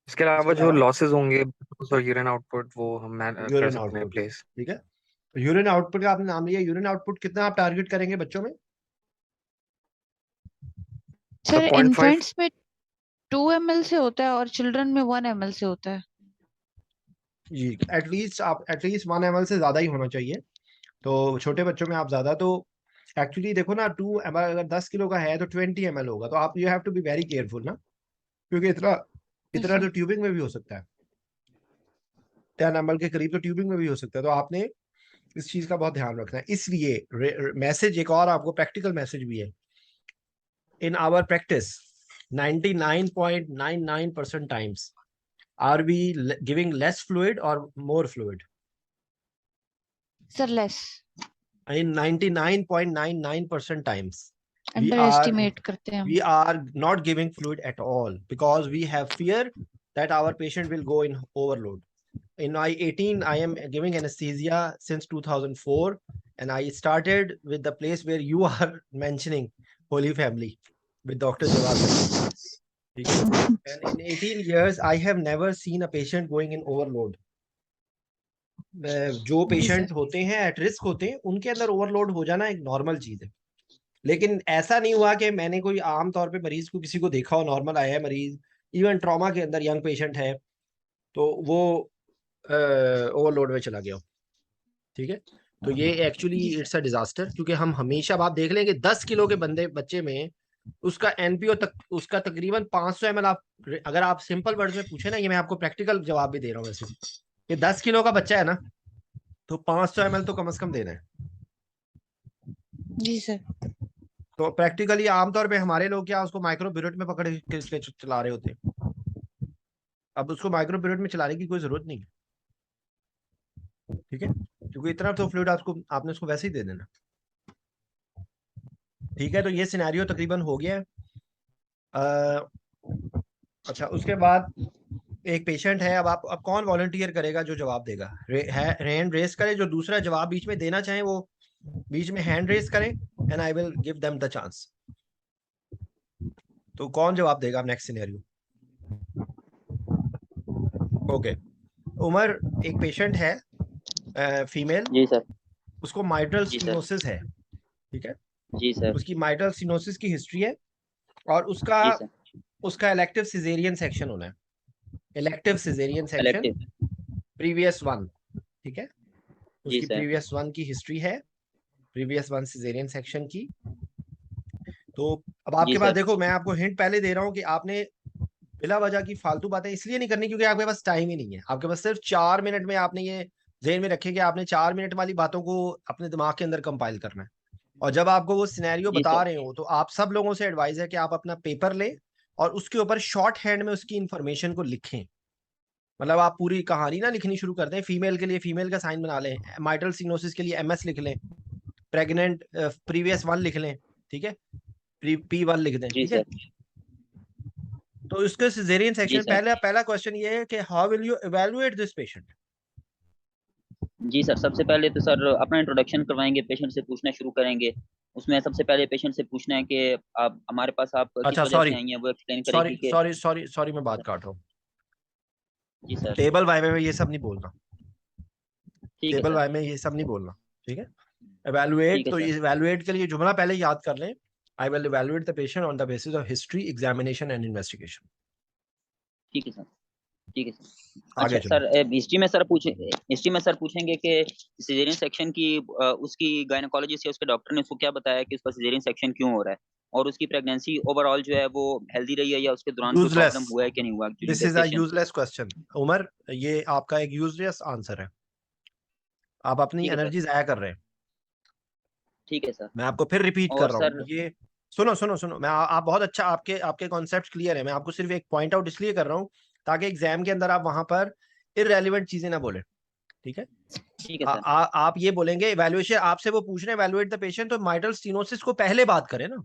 [SPEAKER 5] इसके अलावा
[SPEAKER 1] इसके
[SPEAKER 5] जो
[SPEAKER 1] अलावा
[SPEAKER 5] लॉसेस होंगे और यूरिन आउटपुट वो हम कर
[SPEAKER 1] यूरिन
[SPEAKER 5] सकते हैं
[SPEAKER 1] आउटपुट।
[SPEAKER 5] प्लेस।
[SPEAKER 1] ठीक है? यूरिन आउटपुट का आपने नाम लिया, यूरिन आउटपुट कितना आप टारगेट करेंगे बच्चों में?
[SPEAKER 2] सर
[SPEAKER 5] 0.5।
[SPEAKER 2] इन्फेंट्स में 2 ml से होता है और चिल्ड्रन में 1 ml से होता है।
[SPEAKER 1] जी, एटलीस्ट 1 ml से ज्यादा ही होना चाहिए। तो छोटे बच्चों में आप ज्यादा, तो एक्चुअली देखो ना, 2 ml अगर 10 किलो का है तो 20 ml होगा। तो आप, you have to be very careful ना, क्योंकि इतना
[SPEAKER 2] यस
[SPEAKER 1] इतना
[SPEAKER 2] सर।
[SPEAKER 1] तो ट्यूबिंग में भी हो सकता है। 10 ml के करीब तो ट्यूबिंग में भी हो सकता है। तो आपने इस चीज का बहुत ध्यान रखना है। इसलिए मैसेज, एक और आपको प्रैक्टिकल मैसेज भी है। In our practice 99.99% times are we giving less fluid और more fluid?
[SPEAKER 2] Sir less.
[SPEAKER 1] In 99.99% times we
[SPEAKER 2] under
[SPEAKER 1] are
[SPEAKER 2] estimate करते हैं हम।
[SPEAKER 1] we are not giving fluid at all, because we have fear that our patient will go in overload. In my 18, I am giving anesthesia since 2004, and I started with the place where you are mentioning, Holy Family, with Dr. Jawad. And in 18 years, I have never seen a patient going in overload. जो patient होते हैं at risk होते हैं उनके अंदर overload हो जाना एक नॉर्मल चीज है, लेकिन ऐसा नहीं हुआ कि मैंने कोई आम तौर पे मरीज को किसी को देखा हो, नॉर्मल आया है मरीज, इवन ट्रॉमा के अंदर यंग पेशेंट है तो वो ओवरलोड में चला गया हो। ठीक है, तो ये एक्चुअली इट्स अ डिजास्टर, क्योंकि हम हमेशा आप देख लेंगे 10 किलो के बच्चे में उसका एनपीओ तक उसका तकरीबन 500 ml, आप अगर आप सिंपल वर्ड में पूछे ना, ये मैं आपको प्रैक्टिकल जवाब भी दे रहा हूँ वैसे, ये 10 किलो का बच्चा है ना तो 500 ml तो कम से कम देना है।
[SPEAKER 2] जी सर।
[SPEAKER 1] तो प्रैक्टिकली आमतौर पे हमारे लोग क्या उसको माइक्रोब्यूरेट में पकड़ के चला रहे होते हैं, अब उसको माइक्रोब्यूरेट में चलाने की कोई जरूरत नहीं है। ठीक है, क्योंकि इतना तो फ्लूइड आपने उसको वैसे ही दे देना। ठीक है, तो ये सिनेरियो तकरीबन हो गया है। अच्छा, उसके बाद एक पेशेंट है, अब कौन वॉलंटियर करेगा जो जवाब देगा? हैंड रेस करे, जो दूसरा जवाब बीच में देना चाहे वो बीच में हैंड रेस करें and I will give them the chance. तो कौन जवाब देगा नेक्स्ट सिनेरियो? ओके, उमर एक पेशेंट है फीमेल,
[SPEAKER 4] जी सर।
[SPEAKER 1] उसको माइट्रल
[SPEAKER 4] जी सर।
[SPEAKER 1] स्टेनोसिस है। ठीक है,
[SPEAKER 4] जी सर।
[SPEAKER 1] उसकी माइट्रल स्टेनोसिस की हिस्ट्री है और
[SPEAKER 4] जी सर।
[SPEAKER 1] उसका इलेक्टिव सिजेरियन सेक्शन होना है, elective caesarean section
[SPEAKER 4] elective.
[SPEAKER 1] Previous 1। ठीक है,
[SPEAKER 4] जी
[SPEAKER 1] उसकी
[SPEAKER 4] सर।
[SPEAKER 1] प्रीवियस 1 की हिस्ट्री है, प्रीवियस 1 सिजेरियन सेक्शन की। तो अब आपके
[SPEAKER 4] जी
[SPEAKER 1] पास
[SPEAKER 4] सर।
[SPEAKER 1] देखो, मैं आपको हिंट पहले दे रहा हूं कि आपने बिला वजह की फालतू बातें इसलिए नहीं करनी क्योंकि आपके पास टाइम ही नहीं है। आपके पास सिर्फ 4 मिनट में आपने ये ज़हन में रखे कि आपने 4 मिनट वाली बातों को अपने दिमाग के अंदर कंपाइल करना है। और जब आपको वो सिनेरियो
[SPEAKER 4] जी
[SPEAKER 1] बता
[SPEAKER 4] सर।
[SPEAKER 1] रहे हो तो आप सब लोगों से एडवाइस है कि आप अपना पेपर लें और उसके ऊपर शॉर्ट हैंड में उसकी इंफॉर्मेशन को लिखें। मतलब आप पूरी कहानी ना लिखनी शुरू कर दें, फीमेल के लिए फीमेल का साइन बना लें, माइट्रल सिनोसिस के लिए एमएस लिख लें, प्रेग्नेंट प्रीवियस 1 लिख लें। ठीक है, P1 लिख दें।
[SPEAKER 4] जी
[SPEAKER 1] ठीक है,
[SPEAKER 4] सर।
[SPEAKER 1] तो इसके सिजेरियन
[SPEAKER 4] जी
[SPEAKER 1] सेक्शन
[SPEAKER 4] सर।
[SPEAKER 1] पहला क्वेश्चन ये है कि how will you evaluate this patient?
[SPEAKER 4] जी सर, सबसे पहले तो सर अपना इंट्रोडक्शन करवाएंगे, पेशेंट से पूछना शुरू करेंगे। उसमें सबसे पहले पेशेंट से पूछना है कि आप हमारे पास आप किस
[SPEAKER 1] अच्छा,
[SPEAKER 4] वजह से आई हैं, वो एक्सप्लेन करेगी कि
[SPEAKER 1] सॉरी मैं बात काट रहा हूँ।
[SPEAKER 4] जी सर।
[SPEAKER 1] टेबल वाई में ये सब नहीं बोलना,
[SPEAKER 4] ठीक है
[SPEAKER 1] टेबल
[SPEAKER 4] सर।
[SPEAKER 1] वाई में ये सब नहीं बोलना। ठीक है,
[SPEAKER 4] ठीक
[SPEAKER 1] एवेलुएट,
[SPEAKER 4] है
[SPEAKER 1] तो
[SPEAKER 4] सर।
[SPEAKER 1] एवेलुएट के लिए जुमला पहले याद कर लें, I will evaluate the patient on the basis of history, examination and investigation.
[SPEAKER 4] ठीक है सर। ठीक है सर।
[SPEAKER 1] आगे
[SPEAKER 4] अच्छा
[SPEAKER 1] चलो।
[SPEAKER 4] सर, हिस्ट्री में सर पूछेंगे कि सिजेरियन सेक्शन की उसकी गायनेकोलॉजिस्ट या उसके डॉक्टर ने उसको क्या बताया कि उसका सिजेरियन सेक्शन क्यों हो रहा है, और उसकी प्रेगनेंसी ओवरऑल जो है वो हेल्दी रही है या उसके दौरान कोई
[SPEAKER 1] यूजलेस,
[SPEAKER 4] प्रॉब्लम हुआ है कि नहीं हुआ during
[SPEAKER 1] this is a
[SPEAKER 4] gestation.
[SPEAKER 1] Useless question उमर, ये आपका एक यूजलेस आंसर है, आप अपनी
[SPEAKER 4] ठीक है सर।
[SPEAKER 1] एनर्जी जाया कर रहे हैं।
[SPEAKER 4] ठीक है सर।
[SPEAKER 1] मैं आपको फिर रिपीट कर
[SPEAKER 4] और
[SPEAKER 1] रहा हूँ,
[SPEAKER 4] सर
[SPEAKER 1] ये सुनो, मैं आप बहुत अच्छा, आपके कॉन्सेप्ट क्लियर है, मैं आपको सिर्फ एक पॉइंट आउट इसलिए कर रहा हूँ ताकि एग्जाम के अंदर आप वहां पर इररेलेवेंट चीजें ना बोले। ठीक है,
[SPEAKER 4] ठीक है सर।
[SPEAKER 1] आप ये बोलेंगे इवैल्यूएशन, आपसे वो पूछ रहे हैं इवैल्यूएट द पेशेंट, तो माइट्रल स्टेनोसिस को पहले बात करें ना।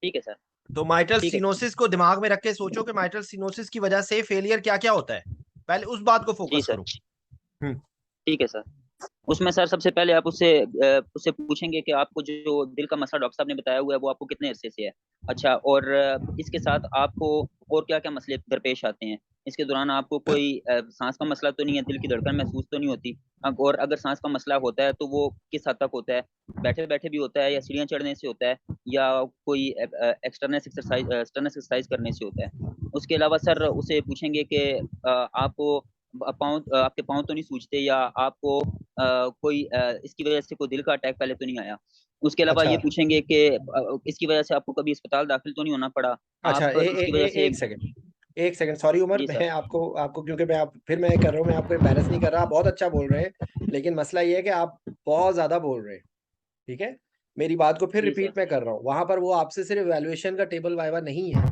[SPEAKER 4] ठीक है सर।
[SPEAKER 1] तो माइट्रल
[SPEAKER 4] ठीक है सर।
[SPEAKER 1] स्टेनोसिस को दिमाग में रख के सोचो कि माइट्रल स्टेनोसिस की वजह से फेलियर क्या क्या होता है, पहले उस बात को
[SPEAKER 4] जी
[SPEAKER 1] फोकस
[SPEAKER 4] सर।
[SPEAKER 1] करो। हम्म,
[SPEAKER 4] ठीक है सर। उसमें सर सबसे पहले आप उससे पूछेंगे कि आपको जो दिल का मसला डॉक्टर साहब ने बताया हुआ है वो आपको कितने अरसे से है। अच्छा, और इसके साथ आपको और क्या क्या मसले दरपेश आते हैं? इसके दौरान आपको कोई सांस का मसला तो नहीं है, दिल की धड़कन महसूस तो नहीं होती? और अगर सांस का मसला होता है तो वो किस हद तक होता है? बैठे बैठे भी होता है या सीढ़ियाँ चढ़ने से होता है या कोई एक्सटर्नस एक्सरसाइज करने से होता है? उसके अलावा सर उसे पूछेंगे कि आपको आपके पाँव तो नहीं सूजते या आपको कोई इसकी वजह से कोई दिल का अटैक पहले तो नहीं आया? उसके अलावा
[SPEAKER 1] अच्छा
[SPEAKER 4] ये पूछेंगे कि इसकी वजह से आपको कभी अस्पताल दाखिल तो नहीं होना पड़ा?
[SPEAKER 1] अच्छा,
[SPEAKER 4] आप इसकी वजह से
[SPEAKER 1] एक सेकंड सॉरी उमर,
[SPEAKER 4] जी सर।
[SPEAKER 1] मैं आपको क्योंकि मैं कर रहा हूँ, मैं आपको एम्बैरस नहीं कर रहा, आप बहुत अच्छा बोल रहे हैं, लेकिन मसला ये है कि आप बहुत ज्यादा बोल रहे हैं। ठीक है, मेरी बात को फिर
[SPEAKER 4] जी सर।
[SPEAKER 1] रिपीट मैं कर रहा हूँ, वहां पर वो आपसे सिर्फ वैल्यूएशन का टेबल वाइवा नहीं है,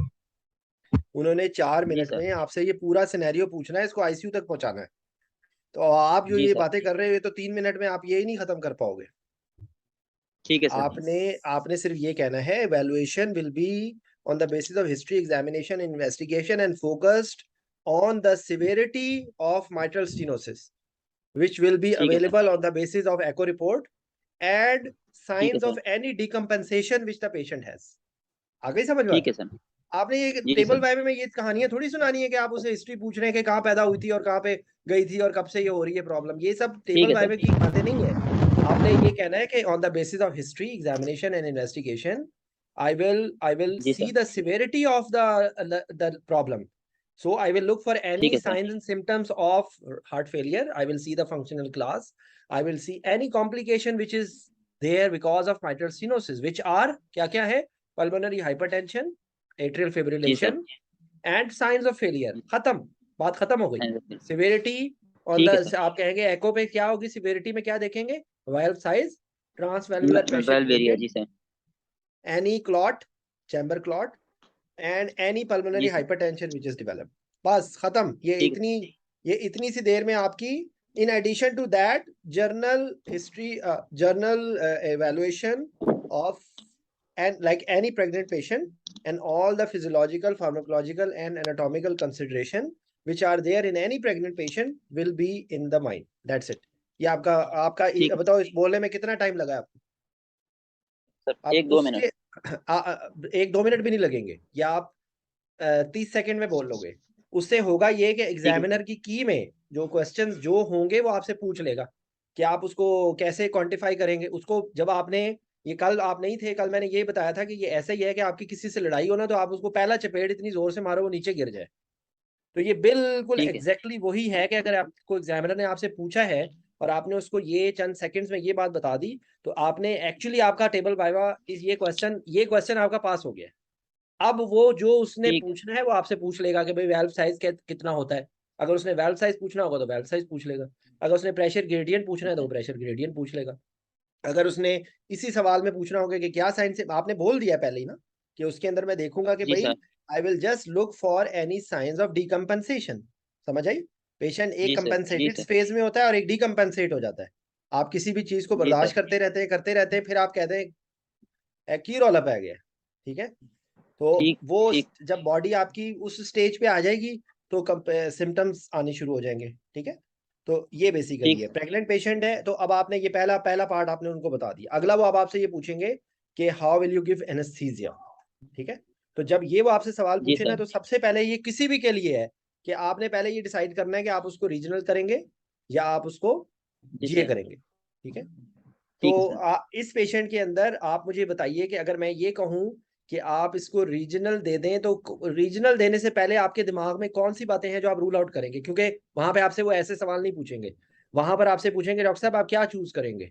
[SPEAKER 1] उन्होंने 4
[SPEAKER 4] जी
[SPEAKER 1] मिनट
[SPEAKER 4] सर।
[SPEAKER 1] में आपसे ये पूरा सिनेरियो पूछना है, इसको आईसीयू तक पहुंचाना है। तो आप जो
[SPEAKER 4] जी
[SPEAKER 1] ये
[SPEAKER 4] सर।
[SPEAKER 1] बातें कर रहे हो ये तो 3 मिनट में आप ये ही नहीं खत्म कर पाओगे।
[SPEAKER 4] ठीक है सर।
[SPEAKER 1] आपने सिर्फ ये कहना है, evaluation will be on the basis of history, examination, investigation and focused on the severity of mitral stenosis, which will be
[SPEAKER 4] ठीक है sir,
[SPEAKER 1] available on the basis of echo report and
[SPEAKER 4] ठीक है
[SPEAKER 1] signs
[SPEAKER 4] sir,
[SPEAKER 1] of any decompensation which the patient has. आ गई समझ
[SPEAKER 4] ठीक
[SPEAKER 1] बात?
[SPEAKER 4] है sir,
[SPEAKER 1] आपने ये
[SPEAKER 4] जी
[SPEAKER 1] टेबल
[SPEAKER 4] सर,
[SPEAKER 1] वाइवे में ये कहानियां थोड़ी सुनानी है कि आप उसे हिस्ट्री पूछ रहे हैं कि कहाँ पैदा हुई थी और कहाँ पे गई थी और कब से ये हो रही है प्रॉब्लम। ये सब
[SPEAKER 4] ठीक
[SPEAKER 1] टेबल
[SPEAKER 4] है
[SPEAKER 1] वाइवे
[SPEAKER 4] सर,
[SPEAKER 1] की बातें नहीं है। आपने ये कहना है कि on the basis of history, examination and investigation, I will
[SPEAKER 4] जी
[SPEAKER 1] see
[SPEAKER 4] sir,
[SPEAKER 1] the severity of the problem. So I will look for
[SPEAKER 4] ठीक
[SPEAKER 1] any
[SPEAKER 4] है sir,
[SPEAKER 1] signs and symptoms of heart failure. I will see the functional class. I will see any complication which is there because of mitral stenosis, which are क्या क्या है? Pulmonary hypertension, atrial
[SPEAKER 4] जी sir,
[SPEAKER 1] fibrillation, and signs of failure. खत्म, बात खत्म हो गई।
[SPEAKER 4] ठीक
[SPEAKER 1] Severity on
[SPEAKER 4] है
[SPEAKER 1] the,
[SPEAKER 4] सर,
[SPEAKER 1] आप कहेंगे echo पे क्या होगी? Severity में क्या देखेंगे? Valve size, transvalvular pressure
[SPEAKER 4] valve area,
[SPEAKER 1] gradient,
[SPEAKER 4] जी sir,
[SPEAKER 1] any clot, chamber clot, and any pulmonary
[SPEAKER 4] जी sir,
[SPEAKER 1] hypertension which is developed. बस खत्म।
[SPEAKER 4] ठीक
[SPEAKER 1] ये इतनी सी देर में आपकी, in addition to that, journal history, journal evaluation of, and like any pregnant patient, and all the physiological, pharmacological and anatomical consideration which are there in any pregnant patient will be in the mind. That's it. ये आपका
[SPEAKER 4] ठीक है
[SPEAKER 1] बताओ, इस बोलने में कितना time लगा आपको?
[SPEAKER 4] सर,
[SPEAKER 1] अब
[SPEAKER 4] 1-2 मिनट,
[SPEAKER 1] उसके 1-2 मिनट भी नहीं लगेंगे, या आप 30 सेकंड में बोल लोगे। उससे होगा ये कि
[SPEAKER 4] ठीक है,
[SPEAKER 1] एग्जामिनर की में जो क्वेश्चंस जो होंगे वो आपसे पूछ लेगा कि आप उसको कैसे क्वांटिफाई करेंगे उसको। जब आपने ये, कल आप नहीं थे, कल मैंने ये बताया था कि ये ऐसा ही है कि आपकी किसी से लड़ाई हो ना, तो आप उसको पहला चपेट इतनी जोर से मारो वो नीचे गिर जाए। तो ये बिल्कुल
[SPEAKER 4] ठीक है,
[SPEAKER 1] एग्जैक्टली वही है कि अगर आपको एग्जामिनर ने आपसे पूछा है और आपने उसको ये चंद सेकंड्स में ये बात बता दी, तो आपने एक्चुअली, आपका टेबल वाइवा इस ये क्वेश्चन आपका पास हो गया। अब वो जो उसने
[SPEAKER 4] ठीक है,
[SPEAKER 1] पूछना है वो आपसे पूछ लेगा कि भाई वाल्व साइज कितना होता है। अगर उसने वाल्व साइज पूछना होगा तो वाल्व साइज पूछ लेगा। अगर उसने प्रेशर ग्रेडियंट पूछना है तो वो प्रेशर ग्रेडियंट पूछ लेगा। अगर उसने इसी सवाल में पूछना होगा कि क्या साइन से, आपने बोल दिया पहले ही ना कि उसके अंदर मैं देखूंगा कि
[SPEAKER 4] जी
[SPEAKER 1] भाई
[SPEAKER 4] sir,
[SPEAKER 1] I will just look for any signs of decompensation. समझ आई? पेशेंट एक
[SPEAKER 4] जी सर, जी
[SPEAKER 1] कंपनसेटेड
[SPEAKER 4] सर,
[SPEAKER 1] फेज में होता है और एक डीकम्पनसेट हो जाता है। आप किसी भी चीज को
[SPEAKER 4] जी
[SPEAKER 1] बर्दाश्त
[SPEAKER 4] सर,
[SPEAKER 1] करते रहते हैं, फिर आप कहते हैं की रौला पै गया। ठीक है, तो
[SPEAKER 4] ठीक,
[SPEAKER 1] वो
[SPEAKER 4] ठीक,
[SPEAKER 1] जब बॉडी आपकी उस स्टेज पे आ जाएगी तो सिम्टम्स आने शुरू हो जाएंगे। ठीक है, तो ये बेसिकली
[SPEAKER 4] ठीक,
[SPEAKER 1] है। प्रेग्नेंट पेशेंट है तो अब आपने ये पहला पार्ट आपने उनको बता दिया। अगला वो अब आपसे ये पूछेंगे कि how will you give anaesthesia. ठीक है, तो जब ये वो आपसे सवाल
[SPEAKER 4] जी
[SPEAKER 1] पूछे ना,
[SPEAKER 4] सर,
[SPEAKER 1] तो सबसे पहले ये किसी भी के लिए है कि आपने पहले ये डिसाइड करना है कि आप उसको रीजनल करेंगे या आप उसको
[SPEAKER 4] जी
[SPEAKER 1] जीए
[SPEAKER 4] सर,
[SPEAKER 1] करेंगे। ठीक है, तो
[SPEAKER 4] ठीक है सर,
[SPEAKER 1] इस पेशेंट के अंदर आप मुझे बताइए कि अगर मैं ये कहूं कि आप इसको रीजनल दे दें, तो रीजनल देने से पहले आपके दिमाग में कौन सी बातें हैं जो आप रूल आउट करेंगे? क्योंकि वहां पे आपसे वो ऐसे सवाल नहीं पूछेंगे। वहां पर आपसे पूछेंगे डॉक्टर साहब आप क्या चूज करेंगे,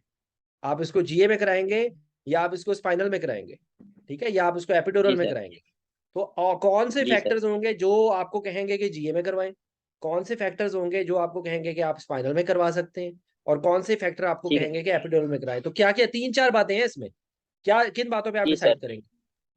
[SPEAKER 1] आप इसको जीए में कराएंगे या आप इसको स्पाइनल में कराएंगे, ठीक है, या आप इसको एपिड्यूरल
[SPEAKER 4] जी
[SPEAKER 1] में
[SPEAKER 4] सर,
[SPEAKER 1] कराएंगे। तो कौन से
[SPEAKER 4] जी सर,
[SPEAKER 1] फैक्टर्स होंगे जो आपको कहेंगे कि जीए में करवाएं, कौन से फैक्टर्स होंगे जो आपको कहेंगे कि आप स्पाइनल में करवा सकते हैं, और कौन से फैक्टर आपको
[SPEAKER 4] ठीक है,
[SPEAKER 1] कहेंगे कि एपिड्यूरल में कराएं। तो क्या क्या 3-4 बातें हैं इसमें, क्या किन बातों पे आप
[SPEAKER 4] जी सर।
[SPEAKER 1] डिसाइड करेंगे?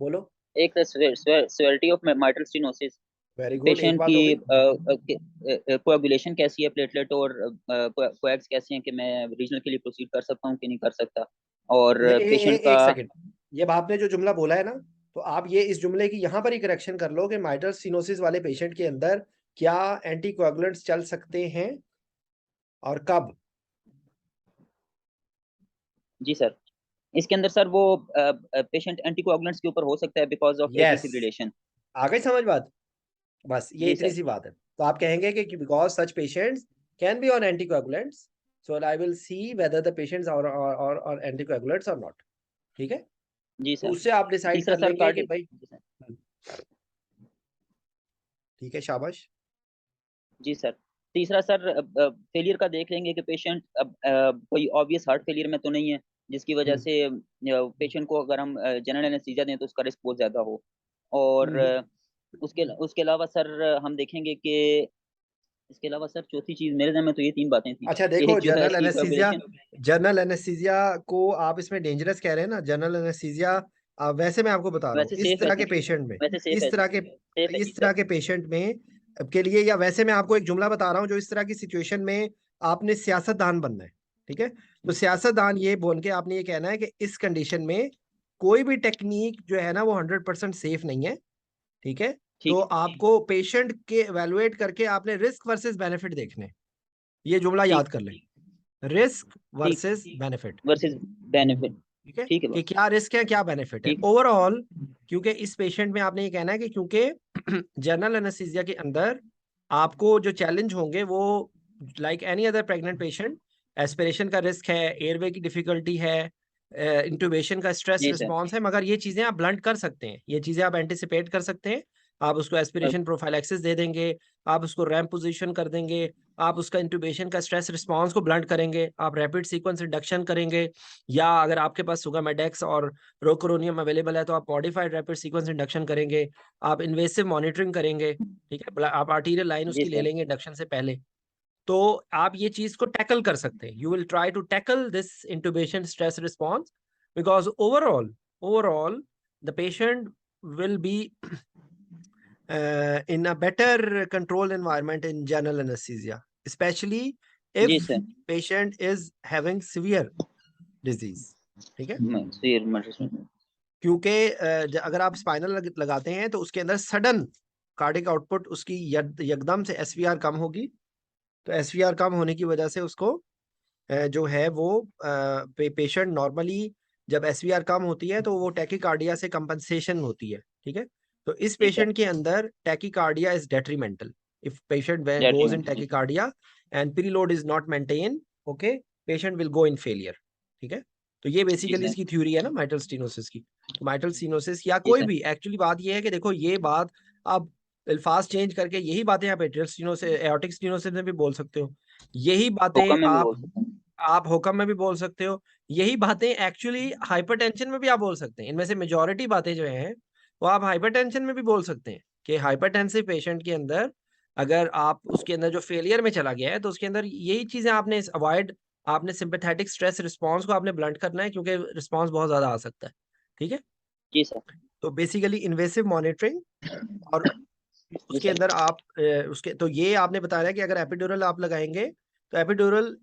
[SPEAKER 1] बोलो।
[SPEAKER 4] एक severity of mitral stenosis,
[SPEAKER 1] very good, एक
[SPEAKER 4] पेशेंट
[SPEAKER 1] बात
[SPEAKER 4] की
[SPEAKER 1] हो गई।
[SPEAKER 4] कोएगुलेशन कैसी है, प्लेटलेट और कोएग्स कैसे हैं कि मैं रीजनल के लिए प्रोसीड कर सकता हूँ कि नहीं कर सकता, और पेशेंट का
[SPEAKER 1] एक सेकंड, ये आपने जो जुमला बोला है ना, तो आप ये इस जुमले की यहाँ पर ही करेक्शन कर लो कि माइटल स्टेनोसिस वाले पेशेंट के अंदर क्या एंटीकोएगुलेंट्स चल सकते हैं और कब?
[SPEAKER 4] जी सर, इसके अंदर सर वो पेशेंट एंटीकोएगुलेंट्स के ऊपर हो सकता है because of atrial
[SPEAKER 1] yes,
[SPEAKER 4] fibrillation.
[SPEAKER 1] आ गई समझ बात? बस ये
[SPEAKER 4] जी
[SPEAKER 1] इतनी
[SPEAKER 4] सर,
[SPEAKER 1] सी बात है। तो आप कहेंगे कि because such patients can be on anticoagulants, so I will see whether the patients are on anticoagulants और नॉट। ठीक है,
[SPEAKER 4] जी
[SPEAKER 1] तो
[SPEAKER 4] सर।
[SPEAKER 1] उससे आप डिसाइड
[SPEAKER 4] तीसरा
[SPEAKER 1] कर
[SPEAKER 4] सर
[SPEAKER 1] लेंगे कि भाई
[SPEAKER 4] जी सर,
[SPEAKER 1] ठीक है, शाबाश।
[SPEAKER 4] जी सर। तीसरा सर फेलियर का देख लेंगे कि पेशेंट अब कोई ऑब्वियस हार्ट फेलियर में तो नहीं है जिसकी वजह
[SPEAKER 1] हम्म,
[SPEAKER 4] से पेशेंट को अगर हम जनरल एनेस्थीसिया दें तो उसका रिस्क बहुत ज़्यादा हो। और
[SPEAKER 1] हम्म।
[SPEAKER 4] उसके उसके अलावा सर हम देखेंगे कि इसके अलावा सर चौथी चीज़ मेरे ज़हन में तो ये 3 बातें थी।
[SPEAKER 1] अच्छा देखो,
[SPEAKER 4] एक जो है इसकी कोएगुलेशन।
[SPEAKER 1] जनरल एनेस्थीसिया को आप इसमें डेंजरस कह रहे हैं ना, जनरल एनेस्थीसिया। वैसे मैं आपको बता रहा हूँ
[SPEAKER 4] वैसे सेफ है सर, वैसे सेफ है
[SPEAKER 1] इस तरह
[SPEAKER 4] सर,
[SPEAKER 1] के
[SPEAKER 4] सेफ है।
[SPEAKER 1] इस तरह के पेशेंट में के लिए, या वैसे मैं आपको एक जुमला बता रहा हूँ जो इस तरह की सिचुएशन में आपने सियासतदान बनना है। ठीक है, तो सियासतदान ये बोल के आपने ये कहना है कि इस कंडीशन में कोई भी टेक्निक जो है ना वो 100% सेफ नहीं है। ठीक है,
[SPEAKER 4] ठीक
[SPEAKER 1] तो
[SPEAKER 4] है,
[SPEAKER 1] आपको पेशेंट के एवेलुएट करके आपने रिस्क वर्सेस बेनिफिट देखने, ये जुमला
[SPEAKER 4] ठीक
[SPEAKER 1] याद कर लें, रिस्क
[SPEAKER 4] ठीक
[SPEAKER 1] वर्सेस बेनिफिट।
[SPEAKER 4] Versus benefit.
[SPEAKER 1] ठीक है
[SPEAKER 4] ठीक है
[SPEAKER 1] कि
[SPEAKER 4] बॉस,
[SPEAKER 1] क्या रिस्क है क्या बेनिफिट है
[SPEAKER 4] ठीक।
[SPEAKER 1] ओवरऑल। क्योंकि इस पेशेंट में आपने ये कहना है कि क्योंकि जनरल एनेस्थीसिया के अंदर आपको जो चैलेंज होंगे वो like any other pregnant patient, aspiration का रिस्क है, एयरवे की डिफिकल्टी है, इंटुबेशन का स्ट्रेस
[SPEAKER 4] जी सर,
[SPEAKER 1] रिस्पॉन्स है, मगर ये चीजें आप ब्लंट कर सकते हैं, ये चीजें आप एंटिसिपेट कर सकते हैं। आप उसको एस्पिरेशन प्रोफाइलैक्सिस दे देंगे, आप उसको रैम्प पोजीशन कर देंगे, आप उसका इंटुबेशन का स्ट्रेस रिस्पॉन्स को ब्लंट करेंगे, आप रैपिड सीक्वेंस इंडक्शन करेंगे, या अगर आपके पास सुगामेडेक्स और रोकोरोनियम अवेलेबल है तो आप मॉडिफाइड रैपिड सीक्वेंस इंडक्शन करेंगे, आप इन्वेसिव मॉनिटरिंग करेंगे। ठीक है, आप आर्टीरियल लाइन
[SPEAKER 4] जी
[SPEAKER 1] उसकी ले
[SPEAKER 4] सर,
[SPEAKER 1] लेंगे इंडक्शन से पहले। तो आप ये चीज को टैकल कर सकते हैं, you will try to tackle this intubation stress response, because overall the patient will be in a better controlled environment in general anesthesia, especially if
[SPEAKER 4] जी sir,
[SPEAKER 1] patient is having severe disease। ठीक है, क्योंकि अगर आप spinal लगाते हैं तो उसके अंदर सडन कार्डिक आउटपुट उसकी यकदम से एसवीआर कम होगी, तो एसवीआर कम होने की वजह से उसको जो है वो पेशेंट नॉर्मली जब एसवीआर कम होती है तो वो टैकीकार्डिया से कंपनसेशन होती है। ठीक है, तो इस
[SPEAKER 4] ठीक है,
[SPEAKER 1] पेशेंट के अंदर tachycardia is detrimental if patient goes in
[SPEAKER 4] detriment,
[SPEAKER 1] tachycardia and preload is not maintain, okay, patient will go in failure. ठीक है, तो ये
[SPEAKER 4] जी
[SPEAKER 1] बेसिकली
[SPEAKER 4] सर,
[SPEAKER 1] इसकी थ्योरी है ना माइटल स्टीनोसिस की। तो माइटल स्टीनोसिस या
[SPEAKER 4] जी
[SPEAKER 1] कोई
[SPEAKER 4] सर,
[SPEAKER 1] भी, एक्चुअली बात ये है कि देखो ये बात आप अल्फाज चेंज करके यही बातें आप एट्रियल स्टीनोसिस एओर्टिक स्टीनोसिस में भी बोल सकते हो, यही बातें
[SPEAKER 4] हुक्म में भी बोल सकता हूँ।
[SPEAKER 1] आप हुक्म में भी बोल सकते हो, यही बातें एक्चुअली हाइपरटेंशन में भी आप बोल सकते हैं। इनमें से मेजॉरिटी बातें जो हैं वो आप हाइपरटेंशन में भी बोल सकते हैं कि हाइपरटेंसिव पेशेंट के अंदर अगर आप उसके अंदर जो फेलियर में चला गया है तो उसके अंदर यही चीजें आपने अवॉइड, आपने सिंपैथेटिक स्ट्रेस रिस्पॉन्स को आपने ब्लंट करना है क्योंकि रिस्पॉन्स बहुत ज्यादा आ सकता है। ठीक है,
[SPEAKER 4] जी सर,
[SPEAKER 1] तो बेसिकली इन्वेसिव मॉनिटरिंग और
[SPEAKER 4] जी
[SPEAKER 1] उसके
[SPEAKER 4] सर,
[SPEAKER 1] अंदर आप उसके तो ये आपने बताया कि अगर एपिड्यूरल आप लगाएंगे तो epidural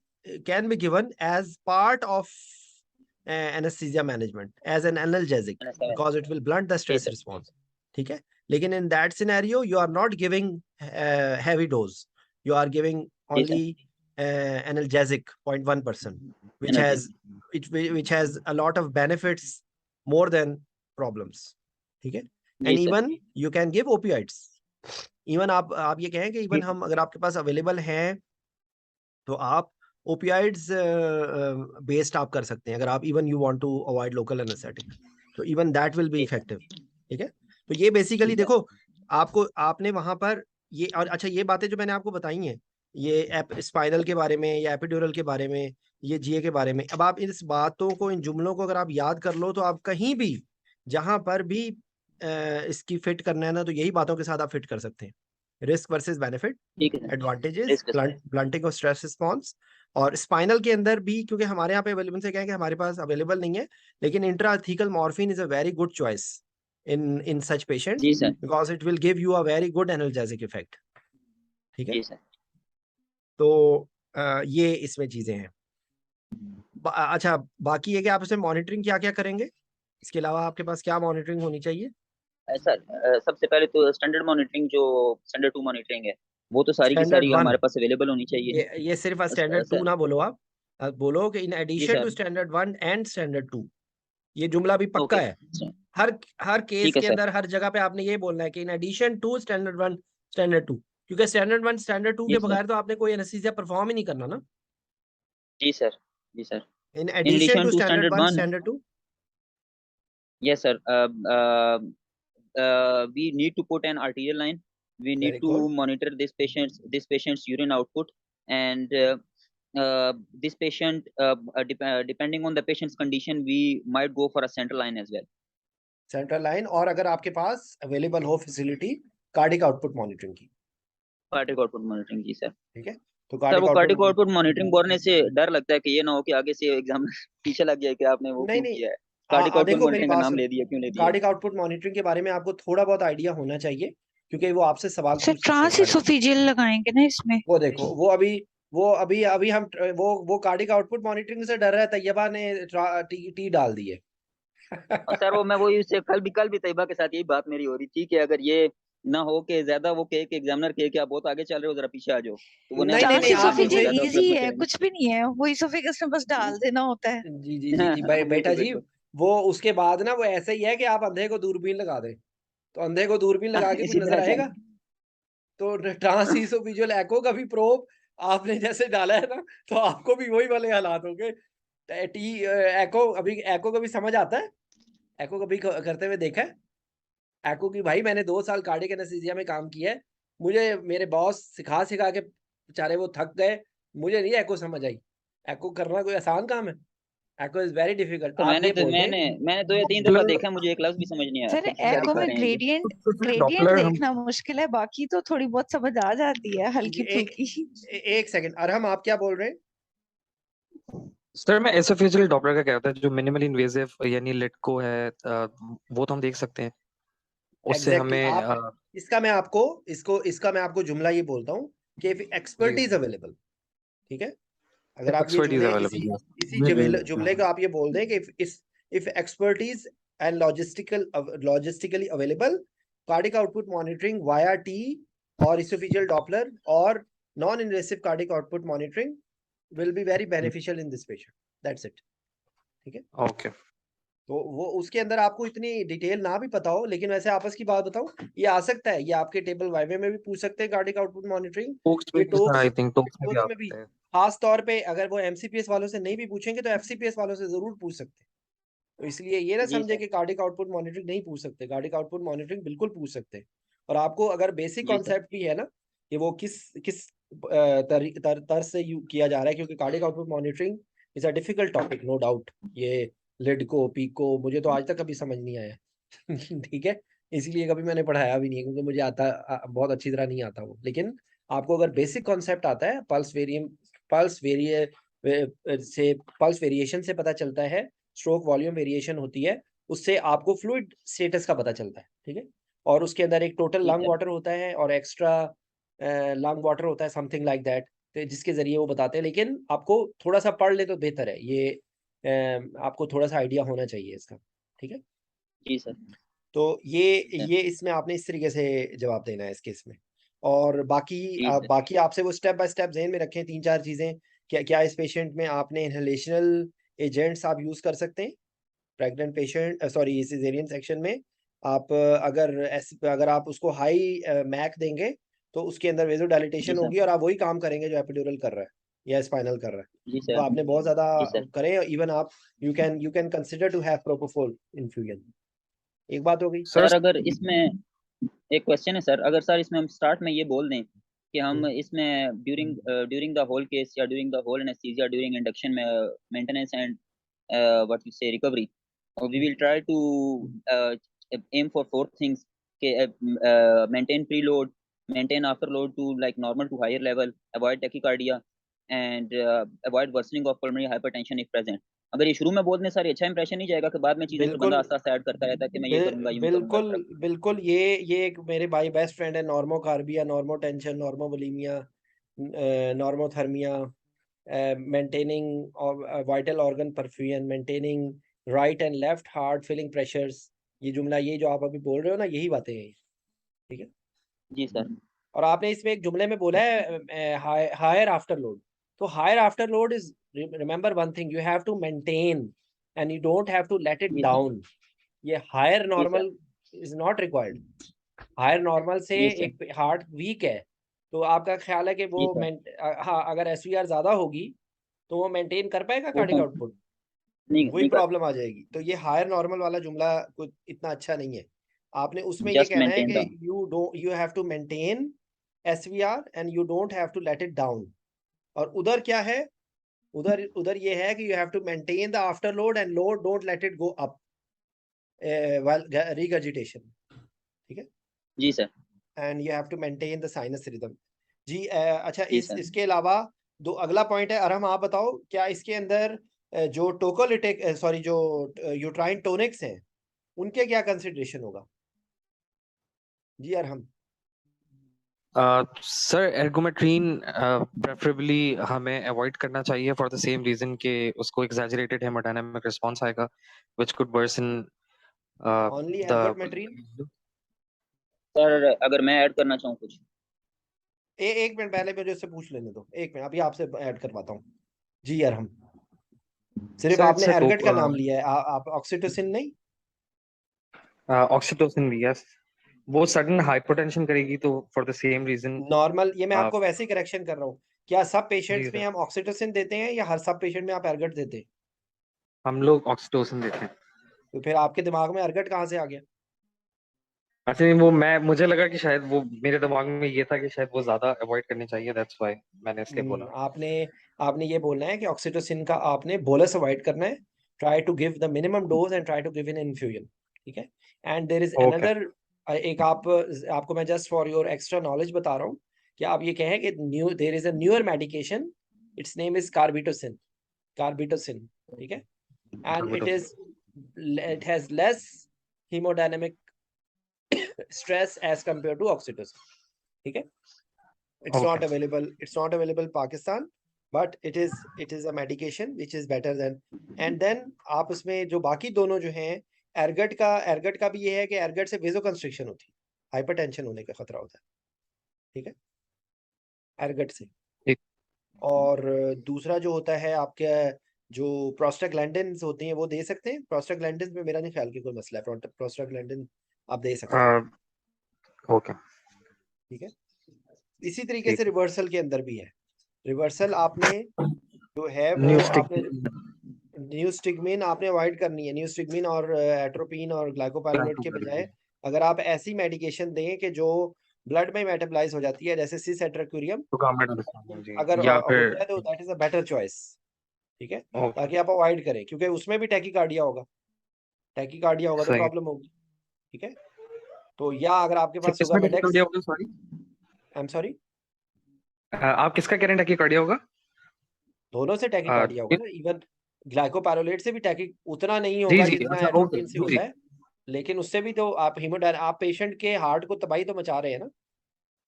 [SPEAKER 1] can be given as part of anesthesia management as an analgesic because it will blunt the
[SPEAKER 4] जी
[SPEAKER 1] stress
[SPEAKER 4] सर,
[SPEAKER 1] response। ठीक है, लेकिन in that scenario you are not giving heavy dose, you are giving
[SPEAKER 4] जी sir,
[SPEAKER 1] only analgesic 0.1% which
[SPEAKER 4] energy,
[SPEAKER 1] has which has a lot of benefits more than problems। ठीक है,
[SPEAKER 4] जी
[SPEAKER 1] and
[SPEAKER 4] sir,
[SPEAKER 1] even you can give opioids, even आप ये कहें कि even हम अगर आपके पास अवेलेबल हैं तो आप ओपियाइड्स बेस्ड आप कर सकते हैं, अगर आप even you want to avoid local anaesthetic तो इवन दैट विल बी
[SPEAKER 4] जी सर,
[SPEAKER 1] इफेक्टिव। ठीक है, तो ये बेसिकली
[SPEAKER 4] ठीक है,
[SPEAKER 1] देखो आपको आपने वहां पर ये और अच्छा ये बातें जो मैंने आपको बताई हैं ये स्पाइनल के बारे में या एपिड्यूरल के बारे में, ये जीए के बारे में, अब आप इस बातों को इन जुमलों को अगर आप याद कर लो तो आप कहीं भी जहां पर भी इसकी फिट करना है ना तो यही बातों के साथ आप फिट कर सकते हैं, रिस्क वर्सेस बेनिफिट,
[SPEAKER 4] ठीक है,
[SPEAKER 1] advantages,
[SPEAKER 4] risk sir,
[SPEAKER 1] blunting of stress response. और स्पाइनल के अंदर भी क्योंकि हमारे यहाँ पे अवेलेबल से क्या है कि हमारे पास अवेलेबल नहीं है, लेकिन intrathecal morphine is a very good choice in such patients
[SPEAKER 4] जी sir,
[SPEAKER 1] because it will give you a very good analgesic effect. ठीक है,
[SPEAKER 4] जी सर,
[SPEAKER 1] तो ये इसमें चीजें हैं। अच्छा बाकी है कि आप इसमें मॉनिटरिंग क्या क्या करेंगे, इसके अलावा आपके पास क्या मॉनिटरिंग होनी चाहिए?
[SPEAKER 4] सर सबसे पहले तो स्टैंडर्ड मॉनिटरिंग जो स्टैंडर्ड 2 मॉनिटरिंग है वो तो सारी की
[SPEAKER 1] स्टैंडर्ड
[SPEAKER 4] सारी
[SPEAKER 1] वन,
[SPEAKER 4] हमारे पास अवेलेबल होनी चाहिए।
[SPEAKER 1] ये सिर्फ स्टैंडर्ड टू
[SPEAKER 4] सर,
[SPEAKER 1] ना बोलो आप, बोलो कि इन
[SPEAKER 4] जी
[SPEAKER 1] addition to
[SPEAKER 4] sir,
[SPEAKER 1] standard one and standard two, ये जुमला भी पक्का
[SPEAKER 4] ओके,
[SPEAKER 1] है। हर हर केस
[SPEAKER 4] ठीक है
[SPEAKER 1] के
[SPEAKER 4] सर,
[SPEAKER 1] अंदर हर जगह पे आपने ये बोलना है कि in addition to standard one standard two, क्योंकि स्टैंडर्ड वन स्टैंडर्ड टू
[SPEAKER 4] जी
[SPEAKER 1] के
[SPEAKER 4] सर,
[SPEAKER 1] बगैर तो आपने कोई एनेस्थीसिया परफॉर्म ही नहीं करना ना।
[SPEAKER 4] जी सर, जी sir,
[SPEAKER 1] in
[SPEAKER 4] in
[SPEAKER 1] edition
[SPEAKER 4] edition
[SPEAKER 1] two
[SPEAKER 4] two
[SPEAKER 1] standard
[SPEAKER 4] standard
[SPEAKER 1] one
[SPEAKER 4] 1,
[SPEAKER 1] standard two,
[SPEAKER 4] yes sir, we need to put an arterial line, we need
[SPEAKER 1] very
[SPEAKER 4] to
[SPEAKER 1] good,
[SPEAKER 4] monitor this patient's urine output, and this patient depending on the patient's condition we might go for a central line as well।
[SPEAKER 1] Central line, और अगर आपके पास available हो facility cardiac output monitoring की।
[SPEAKER 4] Cardiac output monitoring, जी sir.
[SPEAKER 1] ठीक है, तो
[SPEAKER 4] sir वो
[SPEAKER 1] cardiac
[SPEAKER 4] cardiac
[SPEAKER 1] output,
[SPEAKER 4] output monitoring बोलने से डर लगता है कि ये ना हो कि आगे से एग्जाम पीछे लग जाए कि आपने वो
[SPEAKER 1] नहीं
[SPEAKER 4] क्यों
[SPEAKER 1] नहीं,
[SPEAKER 4] किया है, कार्डिक आउटपुट
[SPEAKER 1] देखो मेरी
[SPEAKER 4] मॉनिटरिंग का
[SPEAKER 1] बात
[SPEAKER 4] नाम
[SPEAKER 1] सुनो,
[SPEAKER 4] ले दिया, क्यों ले दिया है?
[SPEAKER 1] कार्डिक आउटपुट मॉनिटरिंग के बारे में आपको थोड़ा बहुत आइडिया होना चाहिए क्योंकि वो आपसे सवाल
[SPEAKER 2] सर
[SPEAKER 1] पूछ सकते हैं
[SPEAKER 2] ट्रांस
[SPEAKER 1] कार्डिक,
[SPEAKER 2] इसोफेजियल लगाएंगे ना इसमें?
[SPEAKER 1] वो देखो वो अभी हम वो कार्डिक आउटपुट मॉनिटरिंग से डर रहा है, तैयबा ने टी डाल दिए।
[SPEAKER 4] और सर वो मैं वही उससे कल भी तैयबा के साथ यही बात मेरी हो रही थी कि अगर ये ना हो के ज्यादा वो के एग्जामिनर के आप बहुत आगे चल रहे हो, जरा पीछे आ जाओ। तो वो
[SPEAKER 1] नहीं, नहीं, नहीं, आप
[SPEAKER 2] ट्रांसइसोफेजियल
[SPEAKER 1] मुझे-
[SPEAKER 4] ज्यादा
[SPEAKER 2] इजी है,
[SPEAKER 4] मतलब
[SPEAKER 2] कुछ भी नहीं है, वो इसोफेगस में बस डाल देना होता है।
[SPEAKER 1] जी जी जी जी बेटा जी,
[SPEAKER 4] बिल्कुल।
[SPEAKER 1] वो उसके बाद ना वो ऐसे ही है कि आप अंधे को दूरबीन लगा दें, तो अंधे को दूरबीन लगा के कुछ
[SPEAKER 4] इसी
[SPEAKER 1] नजर
[SPEAKER 4] तरह
[SPEAKER 1] आएगा? तो ट्रांसइसोफिजियल एको का भी प्रोब आपने जैसे डाला है ना, तो आपको भी वही वाले हालात होंगे। टी एको अभी एको को भी समझ आता है? एको कभी करते हुए देखा है? एको की भाई मैंने 2 साल कार्डियक एनेस्थीसिया में काम किया है। मुझे मेरे बॉस सिखा के बेचारे वो थक गए। मुझे नहीं एको समझ आई। एको करना कोई आसान काम है? एको इज़ वेरी डिफिकल्ट।
[SPEAKER 4] तो
[SPEAKER 1] आप ये बोल दें
[SPEAKER 4] मैंने 2 या 3 दफा देखा, मुझे एक लफ्ज भी समझ नहीं आया
[SPEAKER 2] सर
[SPEAKER 4] कि क्या
[SPEAKER 2] एको
[SPEAKER 4] दिखा
[SPEAKER 2] में
[SPEAKER 4] रहे हैं ये।
[SPEAKER 2] ग्रेडियंट
[SPEAKER 5] डॉपलर हम
[SPEAKER 2] देखना मुश्किल है, बाकी तो थोड़ी बहुत समझ आ जाती है हल्की
[SPEAKER 1] जी,
[SPEAKER 2] फुल्की।
[SPEAKER 1] एक सेकंड, अरहम आप क्या बोल रहे हैं?
[SPEAKER 5] सर मैं एसोफेजियल डॉपलर का कह रहा था, जो मिनिमली इन्वेजिव यानी लिटको है, वो तो हम देख सकते हैं। उससे
[SPEAKER 1] एग्जैक्टली
[SPEAKER 5] हमें
[SPEAKER 1] आप इसका मैं आपको जुमला ये बोलता हूँ कि इफ एक्सपर्टीज अवेलेबल, ठीक है? अगर आप ये
[SPEAKER 5] एक्सपर्टीज
[SPEAKER 1] जुमले
[SPEAKER 5] अवेलेबल है।
[SPEAKER 1] इसी जुमले को आप ये बोल दें कि if expertise and logistically available, cardiac output monitoring via T और इसोफेजियल डॉपलर और non invasive cardiac output monitoring will be very beneficial in this patient. That's it. ठीक है?
[SPEAKER 5] ओके
[SPEAKER 1] तो वो उसके अंदर आपको इतनी डिटेल ना भी पता हो, लेकिन वैसे आपस की बात बताऊं, ये आ सकता है, ये आपके टेबल वाइवे में भी पूछ सकते हैं कार्डिक आउटपुट मॉनिटरिंग।
[SPEAKER 5] टोक्स
[SPEAKER 1] ये
[SPEAKER 5] में भी सर, आई थिंक टोक्स में भी
[SPEAKER 1] टोक्स
[SPEAKER 5] आ
[SPEAKER 1] में भी
[SPEAKER 5] सकते हैं।
[SPEAKER 1] खास तौर पे अगर वो एमसीपीएस वालों से नहीं भी पूछेंगे तो एफसीपीएस वालों से जरूर पूछ सकते हैं। तो इसलिए ये ना
[SPEAKER 4] जी
[SPEAKER 1] समझे
[SPEAKER 4] सर।
[SPEAKER 1] कि कार्डिक आउटपुट मॉनिटरिंग नहीं पूछ सकते, कार्डिक आउटपुट मॉनिटरिंग बिल्कुल पूछ सकते हैं। और आपको अगर बेसिक
[SPEAKER 4] जी सर।
[SPEAKER 1] कॉन्सेप्ट भी है ना कि वो किस किस तरह से किया जा रहा है, क्योंकि cardiac output monitoring is a difficult topic, no doubt. ये लिडको पीको मुझे तो आज तक कभी समझ नहीं आया। ठीक है, इसलिए कभी मैंने पढ़ाया भी नहीं है, क्योंकि मुझे बहुत अच्छी तरह नहीं आता वो। लेकिन आपको अगर बेसिक कॉन्सेप्ट आता है, पल्स वेरिए से पल्स वेरिएशन से पता चलता है, स्ट्रोक वॉल्यूम वेरिएशन होती है, उससे आपको फ्लूइड स्टेटस का पता चलता है। ठीक है? और उसके अंदर एक टोटल
[SPEAKER 4] जी
[SPEAKER 1] लंग
[SPEAKER 4] सर।
[SPEAKER 1] वाटर होता है और एक्स्ट्रा लंग वाटर होता है, समथिंग लाइक दैट, तो जिसके जरिए वो बताते हैं। लेकिन आपको थोड़ा सा पढ़ ले तो बेहतर है ये। आपको थोड़ा सा आइडिया होना चाहिए इसका। ठीक है?
[SPEAKER 4] जी सर।
[SPEAKER 1] तो
[SPEAKER 4] सर।
[SPEAKER 1] ये इसमें आपने इस तरीके से जवाब देना है इस केस में। और
[SPEAKER 4] जी सर।
[SPEAKER 1] बाकी आपसे वो स्टेप बाय स्टेप ज़हन में रखें 3-4 चीज़ें। क्या क्या इस पेशेंट में आपने इन्हेलेशनल एजेंट्स आप यूज़ कर सकते हैं? Pregnant patient sorry caesarean section में आप अगर आप उसको हाई मैक देंगे तो उसके अंदर
[SPEAKER 4] जी
[SPEAKER 1] वेज़ोडाइलेटेशन
[SPEAKER 4] सर।
[SPEAKER 1] होगी और आप वही काम करेंगे जो एपिड्यूरल कर रहा है या स्पाइनल कर रहा है।
[SPEAKER 4] जी
[SPEAKER 1] तो
[SPEAKER 4] सर।
[SPEAKER 1] आपने बहुत ज़्यादा
[SPEAKER 4] जी सर।
[SPEAKER 1] करें, इवन आप you can consider to have propofol infusion. एक बात हो गई।
[SPEAKER 5] सर
[SPEAKER 4] सर अगर इसमें एक क्वेश्चन है सर, अगर सर इसमें हम स्टार्ट में ये बोल दें कि हम इसमें during during the whole case या during the whole anaesthesia during induction में maintenance and what you say recovery, we will try to aim for 4 things के maintain preload, maintain afterload to like normal to higher level, avoid tachycardia and avoid worsening of pulmonary hypertension if present। अगर ये शुरू में बोल दें sir, अच्छा impression नहीं जाएगा कि बाद में चीजें फिर बंदा
[SPEAKER 1] बिल्कुल
[SPEAKER 4] आस्ता आस्ता ऐड करता रहता है कि मैं ये करूंगा यूं करूंगा इस
[SPEAKER 1] बिल्कुल
[SPEAKER 4] तरह।
[SPEAKER 1] बिल्कुल, ये एक मेरे भाई बेस्ट फ्रेंड है, normocarbia, normotension, normovolaemia, normothermia, maintaining vital organ perfusion, maintaining right and left heart filling pressures. ये जुमला, ये जो आप अभी बोल रहे हो ना, यही बातें हैं। ठीक है?
[SPEAKER 4] जी सर।
[SPEAKER 1] और आपने इसमें एक जुमले में बोला है हायर आफ्टर लोड। तो higher after load is, remember one thing, you have to maintain and you don't have to let it
[SPEAKER 4] जी सर।
[SPEAKER 1] डाउन। ये हायर
[SPEAKER 4] जी sir.
[SPEAKER 1] Normal is not required. Higher normal से
[SPEAKER 4] जी sir.
[SPEAKER 1] एक heart weak है, तो आपका ख्याल है कि वो
[SPEAKER 4] जी सर।
[SPEAKER 1] हाँ, अगर एसवीआर ज्यादा होगी तो वो मेंटेन कर पाएगा
[SPEAKER 4] वो
[SPEAKER 1] कार्डिक आउटपुट?
[SPEAKER 4] नहीं
[SPEAKER 1] वही
[SPEAKER 4] नहीं कर
[SPEAKER 1] प्रॉब्लम आ जाएगी। तो ये हायर नॉर्मल वाला जुमला कुछ इतना अच्छा नहीं है। आपने उसमें ये
[SPEAKER 4] जस्ट
[SPEAKER 1] कहना है
[SPEAKER 4] मेंटेन
[SPEAKER 1] कि
[SPEAKER 4] the.
[SPEAKER 1] You have to maintain SVR and you don't have to let it down. और उधर क्या है? उधर उधर ये है कि you have to maintain the after load and load don't let it go up while regurgitation। ठीक है?
[SPEAKER 4] जी sir.
[SPEAKER 1] And you have to maintain the sinus rhythm. जी अच्छा,
[SPEAKER 4] जी
[SPEAKER 1] इस
[SPEAKER 4] सर।
[SPEAKER 1] इसके अलावा दो अगला पॉइंट है, अरहम आप बताओ, क्या इसके अंदर जो टोकोलिटिक सॉरी जो यूट्राइन टोनिक्स हैं, उनके क्या कंसिडरेशन होगा? जी अरहम।
[SPEAKER 5] सर एर्गोमेट्रिन प्रेफरेबली हमें अवॉइड करना चाहिए फॉर द सेम रीजन कि उसको एग्जैजरेटेड हेमोडायनामिक रिस्पांस आएगा which could worsen
[SPEAKER 1] only
[SPEAKER 5] the
[SPEAKER 1] ergometrine?
[SPEAKER 4] Sir अगर मैं ऐड करना चाहूँ कुछ।
[SPEAKER 1] एक मिनट पहले मुझे उससे पूछ लेने दो, एक मिनट, अभी आपसे ऐड करवाता हूँ। जी यार, हम सिर्फ
[SPEAKER 5] सर
[SPEAKER 1] आपने
[SPEAKER 5] इट्स अ
[SPEAKER 1] एर्गट का नाम लिया है, आप ऑक्सीटोसिन नहीं?
[SPEAKER 5] ऑक्सीटोसिन भी, यस। वो सडन हाइपरटेंशन करेगी तो for the same reason.
[SPEAKER 1] Normal, ये मैं आपको वैसे ही करेक्शन कर रहा हूँ। क्या सब
[SPEAKER 5] जी
[SPEAKER 1] पेशेंट्स में
[SPEAKER 5] सर,
[SPEAKER 1] हम ऑक्सीटोसिन देते हैं या हर सब पेशेंट में आप एर्गट देते हैं?
[SPEAKER 5] हम लोग ऑक्सीटोसिन देते हैं।
[SPEAKER 1] तो फिर आपके दिमाग में एर्गट कहाँ से आ गया?
[SPEAKER 5] अच्छा, वो मुझे लगा कि शायद वो मेरे दिमाग में ये था कि शायद वो ज्यादा अवॉइड करनी चाहिए, दैट्स व्हाई मैंने इसलिए बोला।
[SPEAKER 1] आपने आपने ये बोलना है कि ऑक्सीटोसिन का आपने बोलस अवॉइड करना है। Try to give the minimum dose and try to give in infusion. ठीक है। And there is
[SPEAKER 5] okay.
[SPEAKER 1] Another, एक आपको मैं just for your extra knowledge बता रहा हूँ कि आप ये कहें कि there is a newer medication, it's name is carbetocin. Carbetocin, ठीक है। And it has less haemodynamic stress as compare to oxytocin. ठीक है। It's
[SPEAKER 5] okay.
[SPEAKER 1] not available. It's not available Pakistan, but it is a medication which is better than. And then आप उसमें जो बाकी दोनों जो हैं, एर्गट का भी ये है कि एर्गट से वेजोकंस्ट्रिक्शन होती है, हाइपरटेंशन होने का खतरा होता है। ठीक है, एर्गट से।
[SPEAKER 5] ठीक।
[SPEAKER 1] और दूसरा जो होता है आपके, जो प्रोस्टाग्लैंडिन्स होती हैं वो दे सकते हैं। प्रोस्टाग्लैंडिन्स में मेरा नहीं ख्याल कि कोई मसला है, प्रोस्टाग्लैंडिन आप दे सकते हैं।
[SPEAKER 5] ओके।
[SPEAKER 1] ठीक है। इसी तरीके
[SPEAKER 5] ठीक
[SPEAKER 1] से
[SPEAKER 5] है।
[SPEAKER 1] रिवर्सल के अंदर भी है। रिवर्सल आपने जो है वो
[SPEAKER 5] न्यूस्टिक।
[SPEAKER 1] आपने न्यूस्टिगमिन आपने अवॉइड करनी है। न्यूस्टिगमिन और एट्रोपिन और ग्लाइकोपाइरोलेट के बजाय अगर आप ऐसी मेडिकेशन दें कि जो ब्लड में मेटाबोलाइज हो जाती है, जैसे सिस एट्रोक्यूरियम,
[SPEAKER 5] तो गवर्नमेंट जी,
[SPEAKER 1] अगर
[SPEAKER 5] या
[SPEAKER 1] हो
[SPEAKER 5] फिर
[SPEAKER 1] जाए तो that is a better choice. ठीक है,
[SPEAKER 5] ओके।
[SPEAKER 1] ताकि आप अवॉइड करें, क्योंकि उसमें भी टैकीकार्डिया होगा। टैकीकार्डिया होगा तो
[SPEAKER 5] सही।
[SPEAKER 1] प्रॉब्लम होगी। ठीक है। तो या अगर आपके
[SPEAKER 5] सर
[SPEAKER 1] पास
[SPEAKER 5] किसमें
[SPEAKER 1] सुगामेडेक्स,
[SPEAKER 5] टैकीकार्डिया होगा, सॉरी?
[SPEAKER 1] आई एम सॉरी,
[SPEAKER 5] आप किसका कह रहे हैं टैकीकार्डिया होगा?
[SPEAKER 1] दोनों से टैकीकार्डिया होगा ना। इवन ग्लाइकोपाइरोलेट से भी टैकी उतना नहीं
[SPEAKER 5] जी
[SPEAKER 1] होगा
[SPEAKER 5] जी,
[SPEAKER 1] जितना
[SPEAKER 5] अच्छा, ओके
[SPEAKER 1] एट्रोपिन से
[SPEAKER 5] जी।
[SPEAKER 1] होता है, लेकिन उससे भी तो आप पेशेंट के हार्ट को तबाही तो मचा रहे हैं ना।
[SPEAKER 5] जी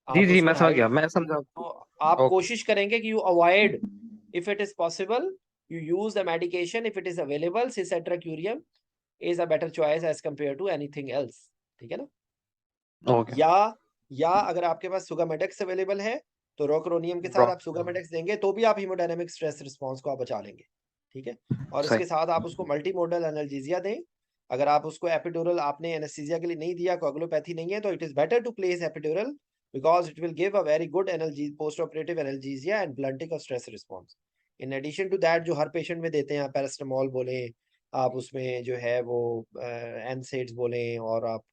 [SPEAKER 1] आप
[SPEAKER 5] जी,
[SPEAKER 1] उसमें
[SPEAKER 5] मैं समझ
[SPEAKER 1] हाई,
[SPEAKER 5] गया, मैं समझा।
[SPEAKER 1] तो आप
[SPEAKER 5] ओके।
[SPEAKER 1] कोशिश करेंगे कि you avoid, if it is possible, you use the medication if it is available. Cisatracurium is a better choice as compare to anything else. ठीक है ना।
[SPEAKER 5] ओके।
[SPEAKER 1] या अगर आपके पास सुगामेडेक्स अवेलेबल है तो रोक्रोनियम के साथ आप सुगामेडेक्स देंगे तो भी आप हीमोडायनेमिक स्ट्रेस रिस्पांस को आप बचा लेंगे। ठीक है। और
[SPEAKER 5] सही।
[SPEAKER 1] इसके साथ आप उसको मल्टीमोडल एनाल्जेसिया दें। अगर आप उसको एपिड्यूरल आपने एनेस्थीसिया के लिए नहीं दिया, कोगुलोपैथी नहीं है, तो it is better to place epidural because it will give a very good post-operative analgesia and blunting of stress response. In addition to that, जो हर पेशेंट में देते हैं, आप पैरास्टामोल बोले, आप उसमें जो है वो एनसेड्स बोले, और आप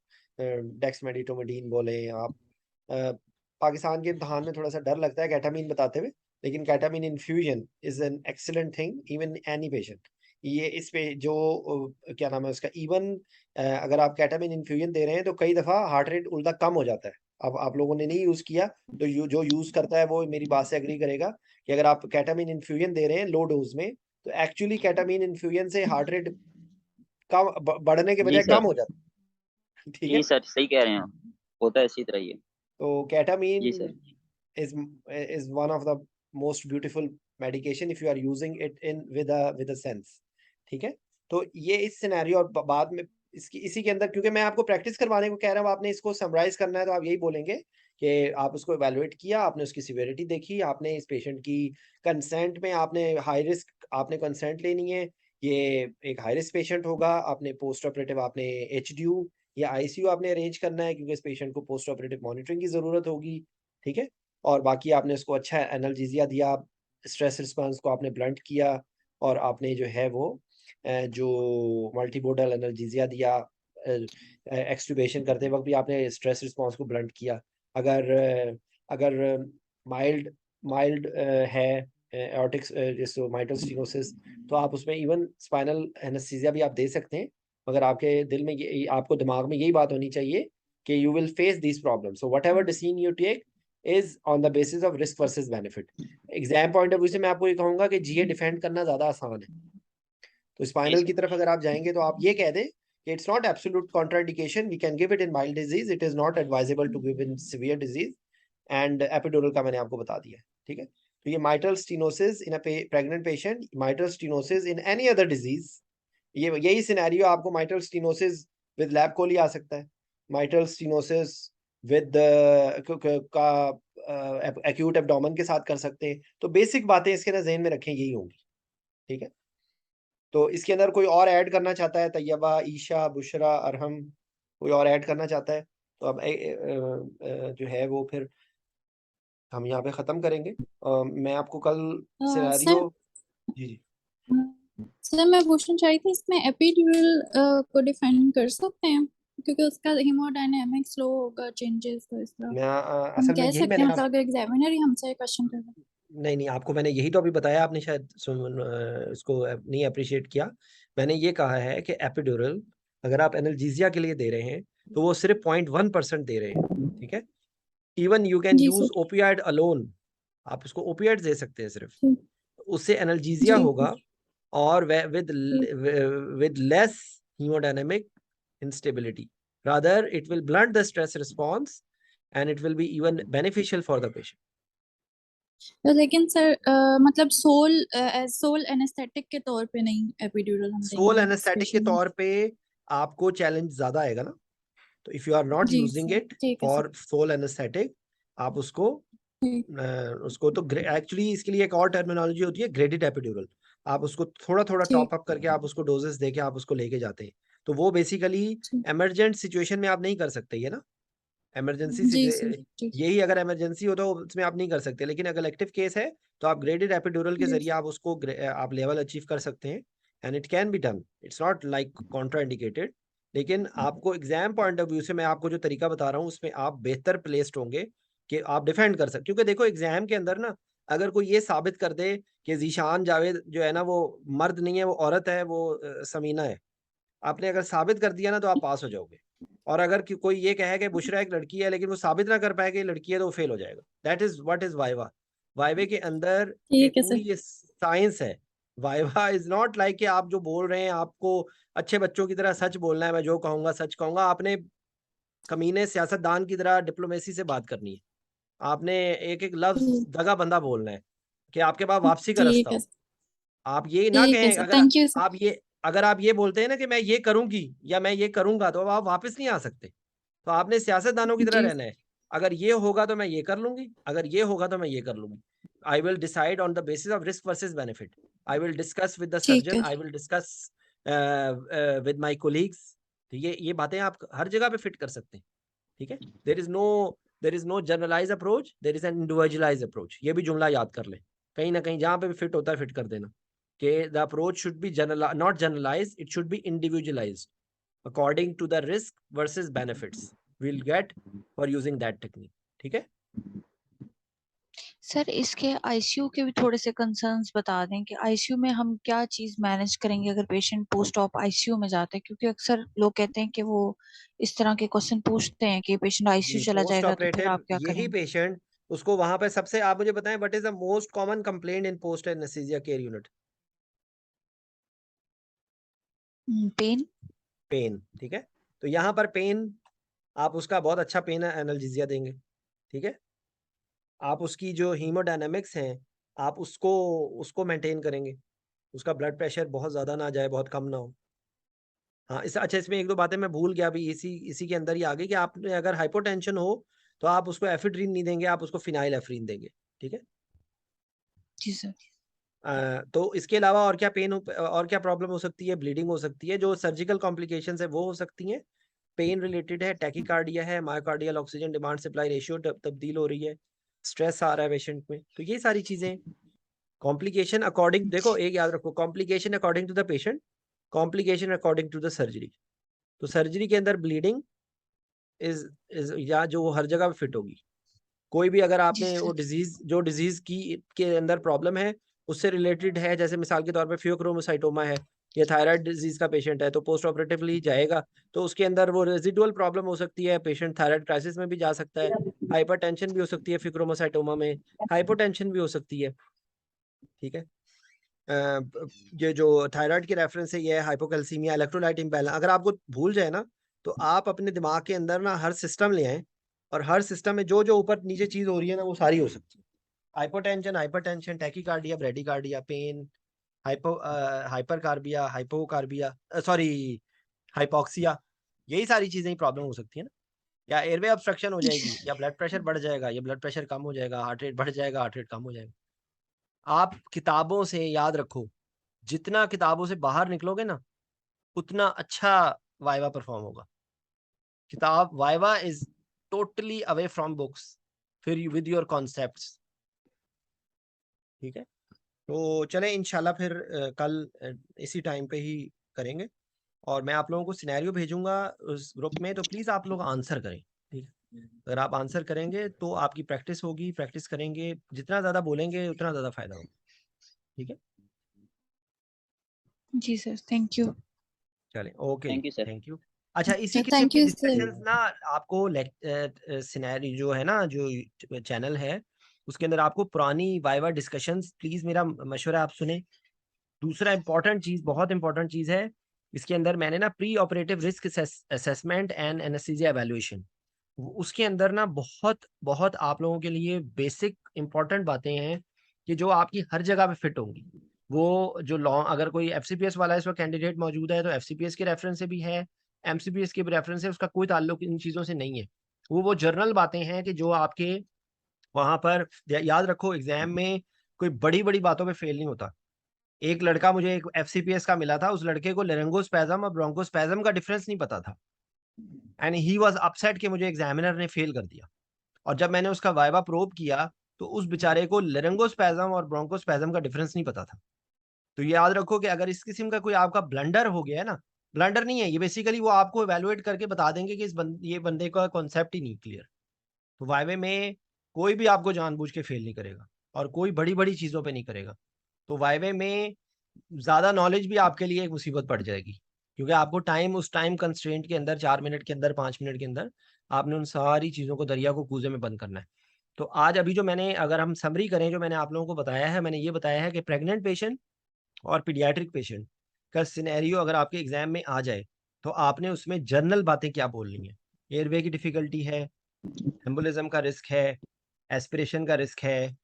[SPEAKER 1] डेक्समेडिटोमेडीन बोले, आप पाकिस्तान के इम्तहान में थोड़ा सा डर लगता है कैटामीन बताते हुए, लेकिन ketamine infusion is an excellent thing even any patient. ये इस पे जो क्या नाम है उसका, इवन अगर आप कैटामीन इन्फ्यूजन दे रहे हैं तो कई दफ़ा हार्ट रेट उल्टा कम हो जाता है। अब आप लोगों ने नहीं यूज़ किया तो जो यूज़ करता है वो मेरी बात से एग्री करेगा कि अगर आप कैटामीन इन्फ्यूजन दे रहे हैं लो डोज में, तो एक्चुअली कैटामीन इन्फ्यूजन से हार्ट रेट कम बढ़ने के
[SPEAKER 4] जी
[SPEAKER 1] बजाय
[SPEAKER 4] सर,
[SPEAKER 1] कम हो जाता है। ठीक
[SPEAKER 4] जी
[SPEAKER 1] है।
[SPEAKER 4] सर, सही कह रहे हैं आप, होता है इसी तरह ही है।
[SPEAKER 1] तो
[SPEAKER 4] जी
[SPEAKER 1] कैटामीन
[SPEAKER 4] sir.
[SPEAKER 1] is one of the most beautiful medication if you are using it in with a sense। ठीक है। तो ये इस सिनेरियो और बाद में इसी के अंदर, क्योंकि मैं आपको प्रैक्टिस करवाने को कह रहा हूँ, आपने इसको समराइज करना है, तो आप यही बोलेंगे कि आप उसको इवेलुएट किया, आपने उसकी सिवियरिटी देखी, आपने इस पेशेंट की कंसेंट में, आपने हाई रिस्क, आपने कंसेंट लेनी है, ये एक हाई रिस्क पेशेंट होगा, आपने पोस्ट ऑपरेटिव, आपने एचडीयू या आईसीयू आपने अरेंज करना है, क्योंकि इस पेशेंट को पोस्ट ऑपरेटिव मॉनिटरिंग की जरूरत होगी। ठीक है। और बाकी आपने उसको अच्छा एनाल्जेसिया दिया, स्ट्रेस रिस्पांस को आपने ब्लंट किया, और आपने जो है वो जो मल्टीमोडल एनाल्जेसिया दिया, एक्सट्यूबेशन करते वक्त भी आपने स्ट्रेस रिस्पांस को ब्लंट किया। अगर अगर माइल्ड माइल्ड है एओर्टिक माइटल स्टेनोसिस, तो आप उसमें इवन स्पाइनल एनेस्थीसिया भी आप दे सकते हैं, मगर आपके दिल में ये, आपको दिमाग में यही बात होनी चाहिए कि you will face this problem, so whatever decision you take is on the basis of risk versus benefit. Exam point of view से मैं आपको ये कहूंगा कि जीए डिफेंड करना ज्यादा आसान है। तो
[SPEAKER 4] जी
[SPEAKER 1] स्पाइनल की
[SPEAKER 4] सर।
[SPEAKER 1] तरफ अगर आप जाएंगे तो आप ये कह दें कि it's not absolute contraindication, we can give it in mild disease, it is not advisable to give in severe disease, and epidural का मैंने आपको बता दिया। ठीक है। तो ये mitral stenosis in a pregnant patient, mitral stenosis in any other disease, ये यही सिनेरियो आपको mitral stenosis with lap chole आ सकता है, माइटल स्टीनोसिस विद का एक्यूट एब्डोमेन के साथ कर सकते हैं। तो बेसिक बातें इसके अंदर ज़हन में रखें यही होंगी, ठीक है। तो इसके अंदर कोई और ऐड करना चाहता है? तैयबा, ईशा, बुशरा, अरहम, कोई और ऐड करना चाहता है? तो अब जो है वो फिर हम यहाँ पे ख़त्म करेंगे। मैं आपको कल सिनेरियो जी जी
[SPEAKER 3] सर मैं पूछना चाही थी इसमें एपिड्यूरल को डिफाइन कर सकते हैं क्योंकि उसका हेमोडायनेमिक्स स्लो होगा चेंजेस तो इस तरह
[SPEAKER 1] मैं
[SPEAKER 3] हम
[SPEAKER 1] असल में
[SPEAKER 3] कह
[SPEAKER 1] यही
[SPEAKER 3] सकते
[SPEAKER 1] मैंने
[SPEAKER 3] हैं मतलब अगर एग्जामिनर ही हमसे क्वेश्चन कर रहा है।
[SPEAKER 1] नहीं आपको मैंने यही तो अभी बताया, आपने शायद इसको नहीं अप्रिशिएट किया। मैंने ये कहा है कि एपिड्यूरल अगर आप एनाल्जेसिया के लिए दे रहे हैं तो वो सिर्फ 0.1% दे रहे हैं, ठीक है। इवन यू कैन
[SPEAKER 3] जी
[SPEAKER 1] यूज
[SPEAKER 3] सर
[SPEAKER 1] ओपियाइड अलोन, आप उसको ओपियाइड दे सकते हैं सिर्फ,
[SPEAKER 3] जी
[SPEAKER 1] उससे एनाल्जेसिया
[SPEAKER 3] जी
[SPEAKER 1] होगा और विद
[SPEAKER 3] जी
[SPEAKER 1] with less haemodynamic instability, rather it will blunt the stress response and it will be even beneficial for the patient.
[SPEAKER 3] तो लेकिन सर मतलब सोल एनेस्थेटिक के तौर पे नहीं एपिड्यूरल हम
[SPEAKER 1] सोल
[SPEAKER 3] देंगे इस
[SPEAKER 1] एनेस्थेटिक के
[SPEAKER 3] पेशेंट में।
[SPEAKER 1] तौर पे आपको चैलेंज ज्यादा आएगा ना, तो इफ यू आर नॉट
[SPEAKER 3] जी
[SPEAKER 1] यूजिंग
[SPEAKER 3] सर
[SPEAKER 1] इट
[SPEAKER 3] ठीक है सर
[SPEAKER 1] फॉर सोल एनेस्थेटिक, आप उसको
[SPEAKER 3] ठीक
[SPEAKER 1] उसको तो एक्चुअली इसके लिए एक और टर्मिनोलॉजी होती है ग्रेडेड एपिड्यूरल। आप उसको थोड़ा थोड़ा
[SPEAKER 3] ठीक
[SPEAKER 1] टॉप अप करके आप उसको डोजेस देके आप उसको लेके जाते हैं। तो वो बेसिकली
[SPEAKER 3] ठीक
[SPEAKER 1] एमरजेंट सिचुएशन में आप नहीं कर सकते, ये ना इमरजेंसी
[SPEAKER 3] जी सर जी
[SPEAKER 1] यही अगर इमरजेंसी हो तो उसमें आप नहीं कर सकते, लेकिन अगर इलेक्टिव केस है तो आप ग्रेडेड एपिड्यूरल के
[SPEAKER 3] जी
[SPEAKER 1] जरिए आप उसको आप लेवल अचीव कर सकते हैं and it can be done, it's not like contraindicated. लेकिन आपको एग्जाम पॉइंट ऑफ व्यू से मैं आपको जो तरीका बता रहा हूँ उसमें आप बेहतर प्लेस्ड होंगे कि आप डिफेंड कर सकते, क्योंकि देखो एग्जाम के अंदर ना अगर कोई ये साबित कर दे कि जीशान जावेद जो है ना वो मर्द नहीं है वो औरत है, वो समीना है, आपने अगर साबित कर दिया ना तो आप पास हो जाओगे। और अगर कोई ये कहे कि बुशरा एक लड़की है लेकिन वो साबित ना कर पाए कि लड़की है तो वो फेल हो जाएगा। That is what is viva. वाइवे के अंदर एक
[SPEAKER 3] ठीक है
[SPEAKER 1] पूरी
[SPEAKER 3] सर
[SPEAKER 1] ये साइंस है। वाइवा इज नॉट लाइक कि आप जो बोल रहे हैं आपको अच्छे बच्चों की तरह सच बोलना है, मैं जो कहूंगा सच कहूंगा, आपने कमीने सियासतदान की तरह डिप्लोमेसी से बात करनी है। आपने एक एक लफ्ज दगा बंदा बोलना है कि आपके पास वापसी का रास्ता
[SPEAKER 3] ठीक है
[SPEAKER 1] हो। आप ये ना
[SPEAKER 3] ठीक है
[SPEAKER 1] कहें,
[SPEAKER 3] सर थैंक यू सर
[SPEAKER 1] अगर आप ये बोलते हैं ना कि मैं ये करूंगी या मैं ये करूंगा तो अब आप वापस नहीं आ सकते। तो आपने सियासतदानों की तरह
[SPEAKER 3] जी
[SPEAKER 1] रहना है, अगर ये होगा तो मैं ये कर लूंगी, अगर ये होगा तो मैं ये कर लूंगी। I will decide on the basis of risk versus benefit. I will discuss with the
[SPEAKER 3] ठीक
[SPEAKER 1] सर्जन,
[SPEAKER 3] है
[SPEAKER 1] आई will discuss with my colleagues. तो ये बातें आप हर जगह पे फिट कर सकते हैं, ठीक है। There is no generalise approach, there is an individualise approach. ये भी जुमला याद कर लें, कहीं ना कहीं जहां पे भी फिट होता है फिट कर देना कि the approach should be not generalise, it should be individualised according to the risk versus benefits we'll get for using that technique, ठीक है।
[SPEAKER 2] सर इसके आईसीयू के भी थोड़े से कंसर्न्स बता दें कि आईसीयू में हम क्या चीज मैनेज करेंगे अगर पेशेंट पोस्ट ऑप आईसीयू में जाते हैं, क्योंकि अक्सर लोग कहते हैं कि वो इस तरह के क्वेश्चन पूछते हैं कि पेशेंट आईसीयू
[SPEAKER 1] जी
[SPEAKER 2] चला
[SPEAKER 1] पोस्ट
[SPEAKER 2] जाएगा तो फिर
[SPEAKER 1] ऑपरेटिव
[SPEAKER 2] आप क्या
[SPEAKER 1] यही
[SPEAKER 2] करेंगे।
[SPEAKER 1] पेशेंट उसको वहां पे सबसे, आप मुझे बताएं what is the most common complaint in post anaesthesia care unit?
[SPEAKER 2] Pain.
[SPEAKER 1] Pain, ठीक है। तो यहाँ पर पेन आप उसका बहुत अच्छा पेन एनाल्जेसिया देंगे, ठीक है। आप उसकी जो हीमोडायनेमिक्स हैं आप उसको उसको मेंटेन करेंगे, उसका ब्लड प्रेशर बहुत ज़्यादा ना जाए बहुत कम ना हो। हाँ इस अच्छा इसमें एक दो बातें मैं भूल गया अभी, इसी के अंदर ही आ गई कि आपने अगर हाइपोटेंशन हो तो आप उसको एफिड्रीन नहीं देंगे, आप उसको फिनाइल एफ्रीन देंगे, ठीक है।
[SPEAKER 2] जी सर।
[SPEAKER 1] तो इसके अलावा और क्या और क्या प्रॉब्लम हो सकती है? ब्लीडिंग हो सकती है, जो सर्जिकल कॉम्प्लिकेशंस है वो हो सकती हैं। पेन रिलेटेड है, टैकीकार्डिया है, myocardial oxygen demand supply ratio तब्दील हो रही है, स्ट्रेस आ रहा है पेशेंट में, तो ये सारी चीजें। कॉम्प्लिकेशन अकॉर्डिंग, देखो एक याद रखो, complication according to the patient, complication according to the surgery. तो सर्जरी के अंदर ब्लीडिंग इज या जो हर जगह पे फिट होगी। कोई भी अगर
[SPEAKER 2] जी
[SPEAKER 1] आपने वो
[SPEAKER 2] सर।
[SPEAKER 1] डिजीज जो डिजीज की के अंदर प्रॉब्लम है उससे रिलेटेड है, जैसे मिसाल के तौर पे फियोक्रोमोसाइटोमा है या थायराइड डिजीज का पेशेंट है तो पोस्ट ऑपरेटिवली जाएगा, तो उसके अंदर वो रेजिडुअल प्रॉब्लम हो सकती है, पेशेंट थायराइड क्राइसिस में भी जा सकता है, हाइपरटेंशन भी हो सकती है फियोक्रोमोसाइटोमा में, हाइपोटेंशन भी हो सकती है, ठीक है। ये जो थायराइड की रेफरेंस है ये हाइपोकैल्सीमिया, इलेक्ट्रोलाइट इम्बैलेंस। अगर आपको भूल जाए ना तो आप अपने दिमाग के अंदर ना हर सिस्टम ले आए और हर सिस्टम में जो जो ऊपर नीचे चीज हो रही है ना वो सारी हो सकती है। Hypotension, tachycardia, bradycardia, pain, hypercarbia, hypocarbia, sorry hypoxia, यही सारी चीजें प्रॉब्लम हो सकती है ना। या एयरवे ऑब्स्ट्रक्शन हो जाएगी, या ब्लड प्रेशर बढ़ जाएगा, या ब्लड प्रेशर कम हो जाएगा, हार्ट रेट बढ़ जाएगा, हार्ट रेट कम हो जाएगा। आप किताबों से याद रखो, जितना किताबों से बाहर निकलोगे ना, उतना अच्छा वाइवा परफॉर्म होगा। किताब viva is totally away from books, फिर विद योर कॉन्सेप्ट्स। ठीक है, तो चले इंशाल्लाह फिर कल इसी टाइम पे ही करेंगे, और मैं आप लोगों को सिनेरियो भेजूंगा उस ग्रुप में, तो प्लीज आप लोग आंसर करें। ठीक है, अगर आप आंसर करेंगे तो आपकी प्रैक्टिस होगी, प्रैक्टिस करेंगे, जितना ज्यादा बोलेंगे उतना ज्यादा फायदा होगा। ठीक है,
[SPEAKER 2] जी सर, थैंक यू।
[SPEAKER 1] चलें, okay,
[SPEAKER 4] thank you sir.
[SPEAKER 1] Thank you. अच्छा, इसी किस्म
[SPEAKER 3] थैंक
[SPEAKER 1] की
[SPEAKER 3] यू
[SPEAKER 1] डिस्कशंस
[SPEAKER 3] सर।
[SPEAKER 1] ना आपको सिनेरियो जो है ना, जो चैनल है उसके अंदर आपको पुरानी वाइवा डिस्कशंस, प्लीज मेरा मशवरा आप सुने। दूसरा इंपॉर्टेंट चीज, बहुत इंपॉर्टेंट चीज है, इसके अंदर मैंने ना pre operative risk assessment and anaesthesia evaluation, उसके अंदर ना बहुत बहुत आप लोगों के लिए बेसिक इंपॉर्टेंट बातें हैं कि जो आपकी हर जगह पे फिट होंगी। वो जो लॉ, अगर कोई एफसीपीएस वाला इस वक्त कैंडिडेट मौजूद है तो एफसीपीएस के रेफरेंस से भी है, एमसीपीएस के भी रेफरेंस से, उसका कोई ताल्लुक इन चीजों से नहीं है। वो जनरल बातें हैं कि जो आपके वहां पर, याद रखो एग्जाम में कोई बड़ी बड़ी बातों पे फेल नहीं होता। एक लड़का मुझे एक एफसीपीएस का मिला था, उस लड़के को लेरिंगोस्पैज्म और ब्रोंकोस्पैज्म का डिफरेंस नहीं पता था, एंड ही वाज अपसेट कि मुझे एग्जामिनर ने फेल कर दिया। और जब मैंने उसका वाइवा प्रोब किया तो उस बेचारे को लेरिंगोस्पैज्म और ब्रोंकोस्पैज्म का डिफरेंस नहीं पता था। तो ये याद रखो कि अगर इस किस्म का कोई आपका ब्लंडर हो गया है ना, ब्लंडर नहीं है ये, बेसिकली वो आपको इवेलुएट करके बता देंगे कि ये बंदे का कॉन्सेप्ट ही नहीं क्लियर। तो वाइवे में कोई भी आपको जानबूझ के फेल नहीं करेगा, और कोई बड़ी बड़ी चीजों पे नहीं करेगा। तो वाइवे में ज्यादा नॉलेज भी आपके लिए एक मुसीबत पड़ जाएगी, क्योंकि आपको टाइम, उस टाइम कंस्ट्रेंट के अंदर 4 मिनट के अंदर, 5 मिनट के अंदर आपने उन सारी चीजों को, दरिया को कूजे में बंद करना है। तो आज अभी जो मैंने, अगर हम समरी करें, जो मैंने आप लोगों को बताया है, मैंने ये बताया है कि प्रेग्नेंट पेशेंट और पीडियाट्रिक पेशेंट का सिनेरियो अगर आपके एग्जाम में आ जाए तो आपने उसमें जनरल बातें क्या बोलनी है। एयरवे की डिफिकल्टी है, एम्बोलिज्म का रिस्क है, एस्पिरेशन का रिस्क है,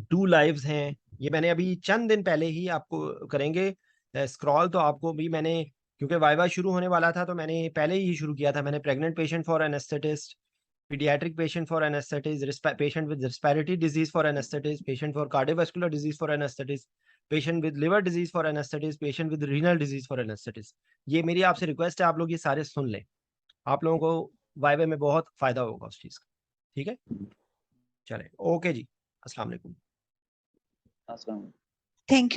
[SPEAKER 1] 2 लाइव्स हैं। ये मैंने अभी चंद दिन पहले ही आपको करेंगे स्क्रॉल, तो आपको भी मैंने, क्योंकि वाइवा शुरू होने वाला था तो मैंने पहले ही शुरू किया था। मैंने pregnant patient for anaesthetist, pediatric patient for anesthetist, patient with respiratory disease for anesthetist, patient for cardiovascular disease for anesthetist, patient with liver disease for anesthetist, patient with renal disease for anesthetist। ये मेरी आपसे request है, आप लोग ये सारे सुन लें, आप लोगों को वाइवे में बहुत फायदा होगा उस चीज का। ठीक है, चलें, ओके जी, अस्सलाम वालेकुम।
[SPEAKER 4] अस्सलाम।
[SPEAKER 2] Thank you.